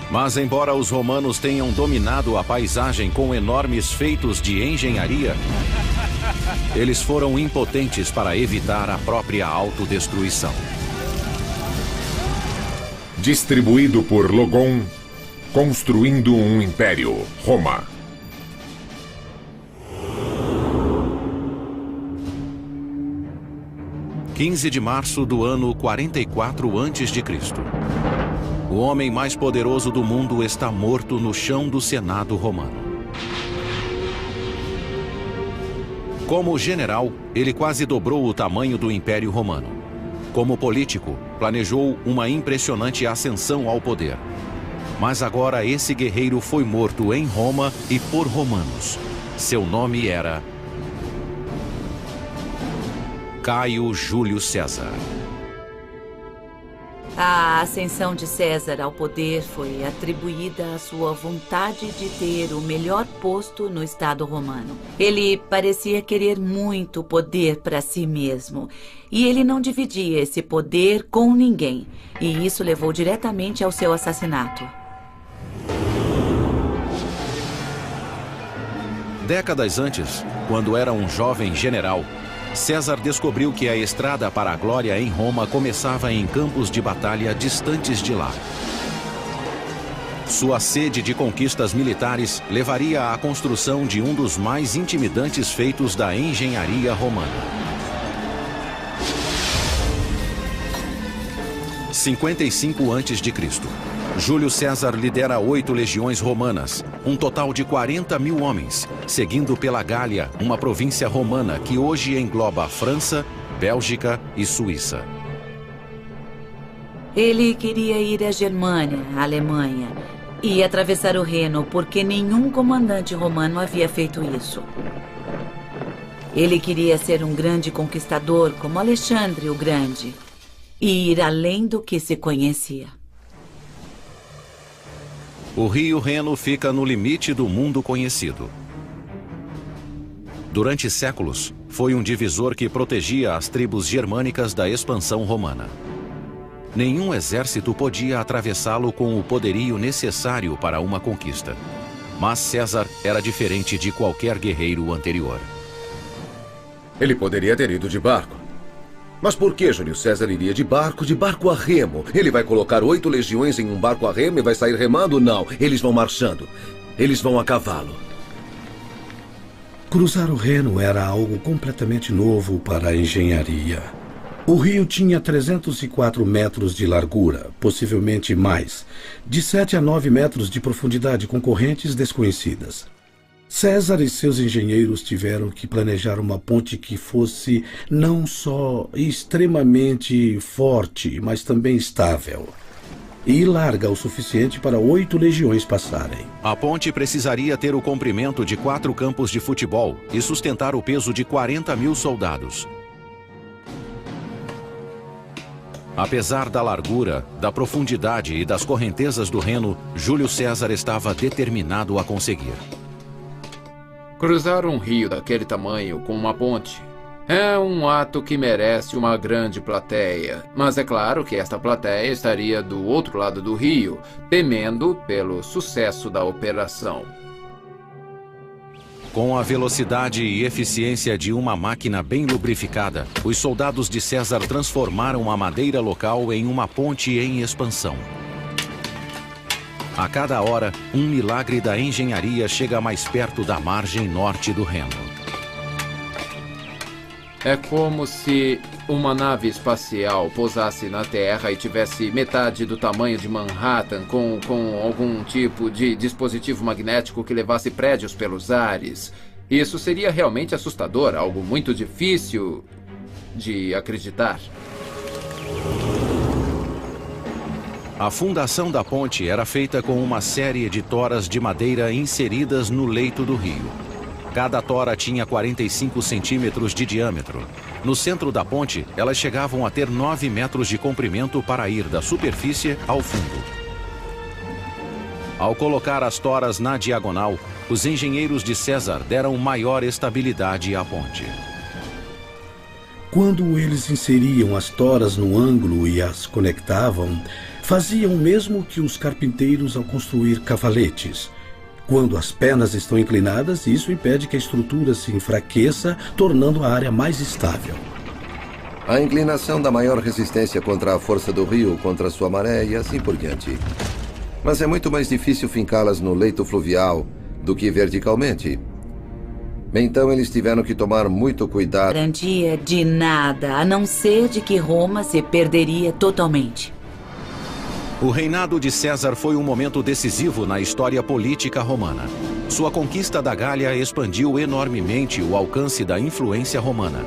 Mas embora os romanos tenham dominado a paisagem com enormes feitos de engenharia, eles foram impotentes para evitar a própria autodestruição. Distribuído por Logon, construindo um império, Roma. – 15 de março do ano 44 a.C. O homem mais poderoso do mundo está morto no chão do Senado romano. Como general, ele quase dobrou o tamanho do Império Romano. Como político, planejou uma impressionante ascensão ao poder. Mas agora esse guerreiro foi morto em Roma e por romanos. Seu nome era Caio Júlio César. A ascensão de César ao poder foi atribuída à sua vontade de ter o melhor posto no Estado romano. Ele parecia querer muito poder para si mesmo, e ele não dividia esse poder com ninguém, e isso levou diretamente ao seu assassinato. Décadas antes, quando era um jovem general, César descobriu que a estrada para a glória em Roma começava em campos de batalha distantes de lá. Sua sede de conquistas militares levaria à construção de um dos mais intimidantes feitos da engenharia romana. 55 a.C. Júlio César lidera 8 legiões romanas, um total de 40.000 homens, seguindo pela Gália, uma província romana que hoje engloba a França, Bélgica e Suíça. Ele queria ir à Germânia, à Alemanha, e atravessar o Reno, porque nenhum comandante romano havia feito isso. Ele queria ser um grande conquistador como Alexandre o Grande, e ir além do que se conhecia. O rio Reno fica no limite do mundo conhecido. Durante séculos, foi um divisor que protegia as tribos germânicas da expansão romana. Nenhum exército podia atravessá-lo com o poderio necessário para uma conquista. Mas César era diferente de qualquer guerreiro anterior. Ele poderia ter ido de barco. Mas por que Júlio César iria de barco a remo? Ele vai colocar 8 legiões em um barco a remo e vai sair remando? Não, eles vão marchando. Eles vão a cavalo. Cruzar o Reno era algo completamente novo para a engenharia. O rio tinha 304 metros de largura, possivelmente mais, de 7 a 9 metros de profundidade com correntes desconhecidas. César e seus engenheiros tiveram que planejar uma ponte que fosse não só extremamente forte, mas também estável. E larga o suficiente para 8 legiões passarem. A ponte precisaria ter o comprimento de 4 campos de futebol e sustentar o peso de 40.000 soldados. Apesar da largura, da profundidade e das correntezas do Reno, Júlio César estava determinado a conseguir. Cruzar um rio daquele tamanho com uma ponte é um ato que merece uma grande plateia. Mas é claro que esta plateia estaria do outro lado do rio, temendo pelo sucesso da operação. Com a velocidade e eficiência de uma máquina bem lubrificada, os soldados de César transformaram a madeira local em uma ponte em expansão. A cada hora, um milagre da engenharia chega mais perto da margem norte do Reno. É como se uma nave espacial pousasse na Terra e tivesse metade do tamanho de Manhattan com algum tipo de dispositivo magnético que levasse prédios pelos ares. Isso seria realmente assustador, algo muito difícil de acreditar. A fundação da ponte era feita com uma série de toras de madeira inseridas no leito do rio. Cada tora tinha 45 centímetros de diâmetro. No centro da ponte, elas chegavam a ter 9 metros de comprimento para ir da superfície ao fundo. Ao colocar as toras na diagonal, os engenheiros de César deram maior estabilidade à ponte. Quando eles inseriam as toras no ângulo e as conectavam, faziam o mesmo que os carpinteiros ao construir cavaletes. Quando as pernas estão inclinadas, isso impede que a estrutura se enfraqueça, tornando a área mais estável. A inclinação dá maior resistência contra a força do rio, contra sua maré e assim por diante. Mas é muito mais difícil fincá-las no leito fluvial do que verticalmente. Então eles tiveram que tomar muito cuidado. Garantia de nada, a não ser de que Roma se perderia totalmente. O reinado de César foi um momento decisivo na história política romana. Sua conquista da Gália expandiu enormemente o alcance da influência romana.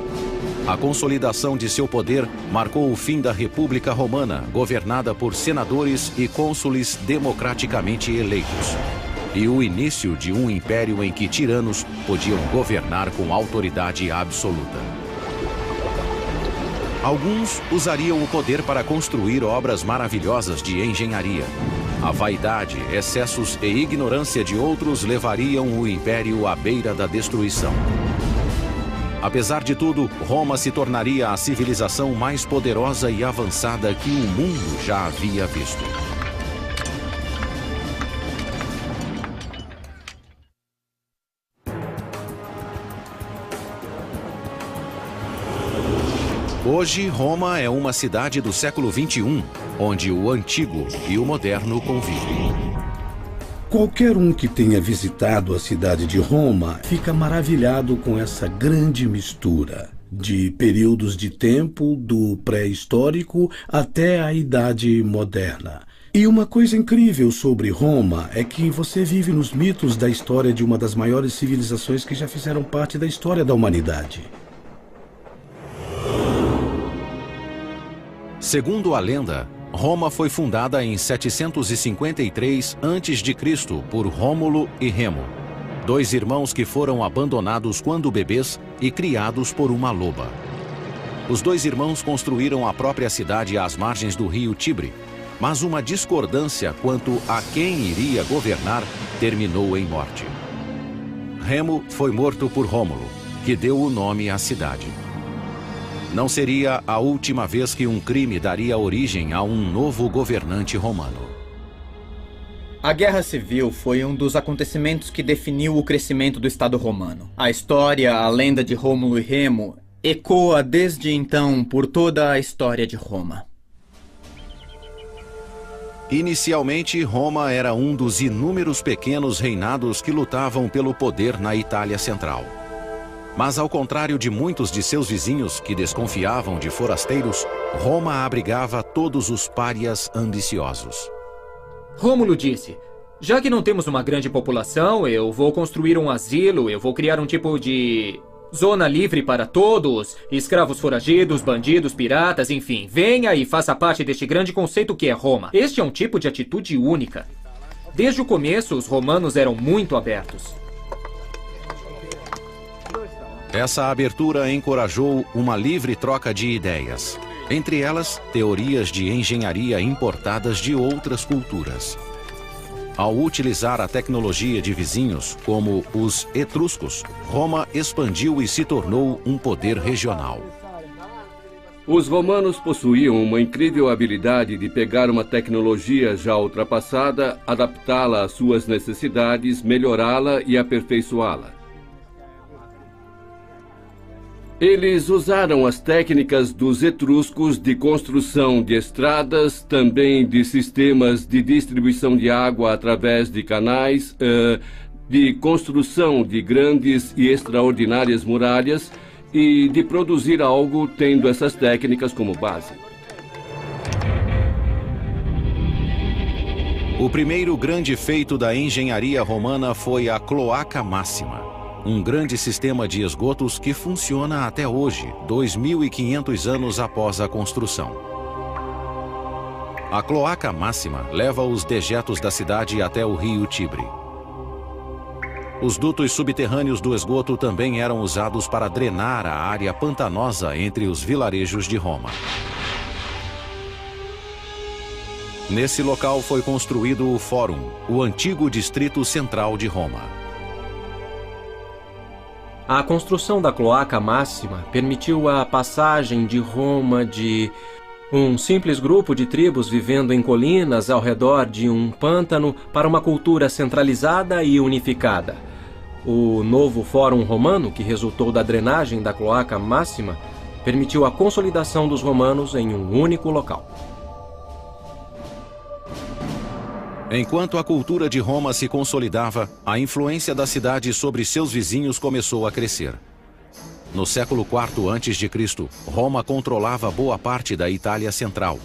A consolidação de seu poder marcou o fim da República Romana, governada por senadores e cônsules democraticamente eleitos, e o início de um império em que tiranos podiam governar com autoridade absoluta. Alguns usariam o poder para construir obras maravilhosas de engenharia. A vaidade, excessos e ignorância de outros levariam o império à beira da destruição. Apesar de tudo, Roma se tornaria a civilização mais poderosa e avançada que o mundo já havia visto. Hoje, Roma é uma cidade do século XXI, onde o antigo e o moderno convivem. Qualquer um que tenha visitado a cidade de Roma fica maravilhado com essa grande mistura de períodos de tempo, do pré-histórico até a idade moderna. E uma coisa incrível sobre Roma é que você vive nos mitos da história de uma das maiores civilizações que já fizeram parte da história da humanidade. Segundo a lenda, Roma foi fundada em 753 a.C. por Rômulo e Remo, dois irmãos que foram abandonados quando bebês e criados por uma loba. Os dois irmãos construíram a própria cidade às margens do rio Tibre, mas uma discordância quanto a quem iria governar terminou em morte. Remo foi morto por Rômulo, que deu o nome à cidade. Não seria a última vez que um crime daria origem a um novo governante romano. A Guerra Civil foi um dos acontecimentos que definiu o crescimento do Estado romano. A história, a lenda de Rômulo e Remo, ecoa desde então por toda a história de Roma. Inicialmente, Roma era um dos inúmeros pequenos reinados que lutavam pelo poder na Itália Central. Mas, ao contrário de muitos de seus vizinhos que desconfiavam de forasteiros, Roma abrigava todos os párias ambiciosos. Rômulo disse: já que não temos uma grande população, eu vou construir um asilo, eu vou criar um tipo de zona livre para todos, escravos foragidos, bandidos, piratas, enfim. Venha e faça parte deste grande conceito que é Roma. Este é um tipo de atitude única. Desde o começo, os romanos eram muito abertos. Essa abertura encorajou uma livre troca de ideias. Entre elas, teorias de engenharia importadas de outras culturas. Ao utilizar a tecnologia de vizinhos, como os etruscos, Roma expandiu e se tornou um poder regional. Os romanos possuíam uma incrível habilidade de pegar uma tecnologia já ultrapassada, adaptá-la às suas necessidades, melhorá-la e aperfeiçoá-la. Eles usaram as técnicas dos etruscos de construção de estradas, também de sistemas de distribuição de água através de canais, de construção de grandes e extraordinárias muralhas e de produzir algo tendo essas técnicas como base. O primeiro grande feito da engenharia romana foi a Cloaca Máxima. Um grande sistema de esgotos que funciona até hoje, 2.500 anos após a construção. A Cloaca Máxima leva os dejetos da cidade até o rio Tibre. Os dutos subterrâneos do esgoto também eram usados para drenar a área pantanosa entre os vilarejos de Roma. Nesse local foi construído o Fórum, o antigo distrito central de Roma. A construção da Cloaca Máxima permitiu a passagem de Roma de um simples grupo de tribos vivendo em colinas ao redor de um pântano para uma cultura centralizada e unificada. O novo Fórum Romano, que resultou da drenagem da Cloaca Máxima, permitiu a consolidação dos romanos em um único local. Enquanto a cultura de Roma se consolidava, a influência da cidade sobre seus vizinhos começou a crescer. No século IV a.C., Roma controlava boa parte da Itália Central.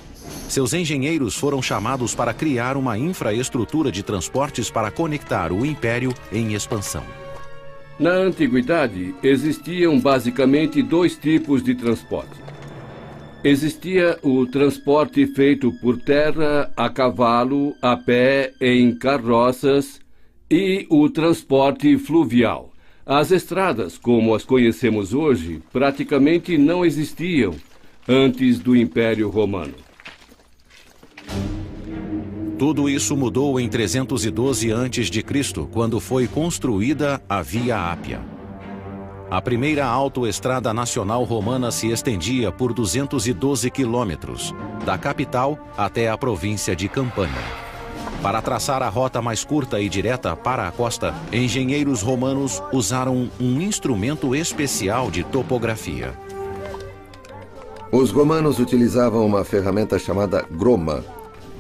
Seus engenheiros foram chamados para criar uma infraestrutura de transportes para conectar o império em expansão. Na antiguidade, existiam basicamente dois tipos de transporte. Existia o transporte feito por terra, a cavalo, a pé, em carroças e o transporte fluvial. As estradas, como as conhecemos hoje, praticamente não existiam antes do Império Romano. Tudo isso mudou em 312 a.C., quando foi construída a Via Ápia. A primeira autoestrada nacional romana se estendia por 212 quilômetros, da capital até a província de Campânia. Para traçar a rota mais curta e direta para a costa, engenheiros romanos usaram um instrumento especial de topografia. Os romanos utilizavam uma ferramenta chamada groma,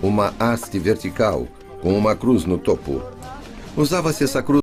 uma haste vertical com uma cruz no topo. Usava-se essa cruz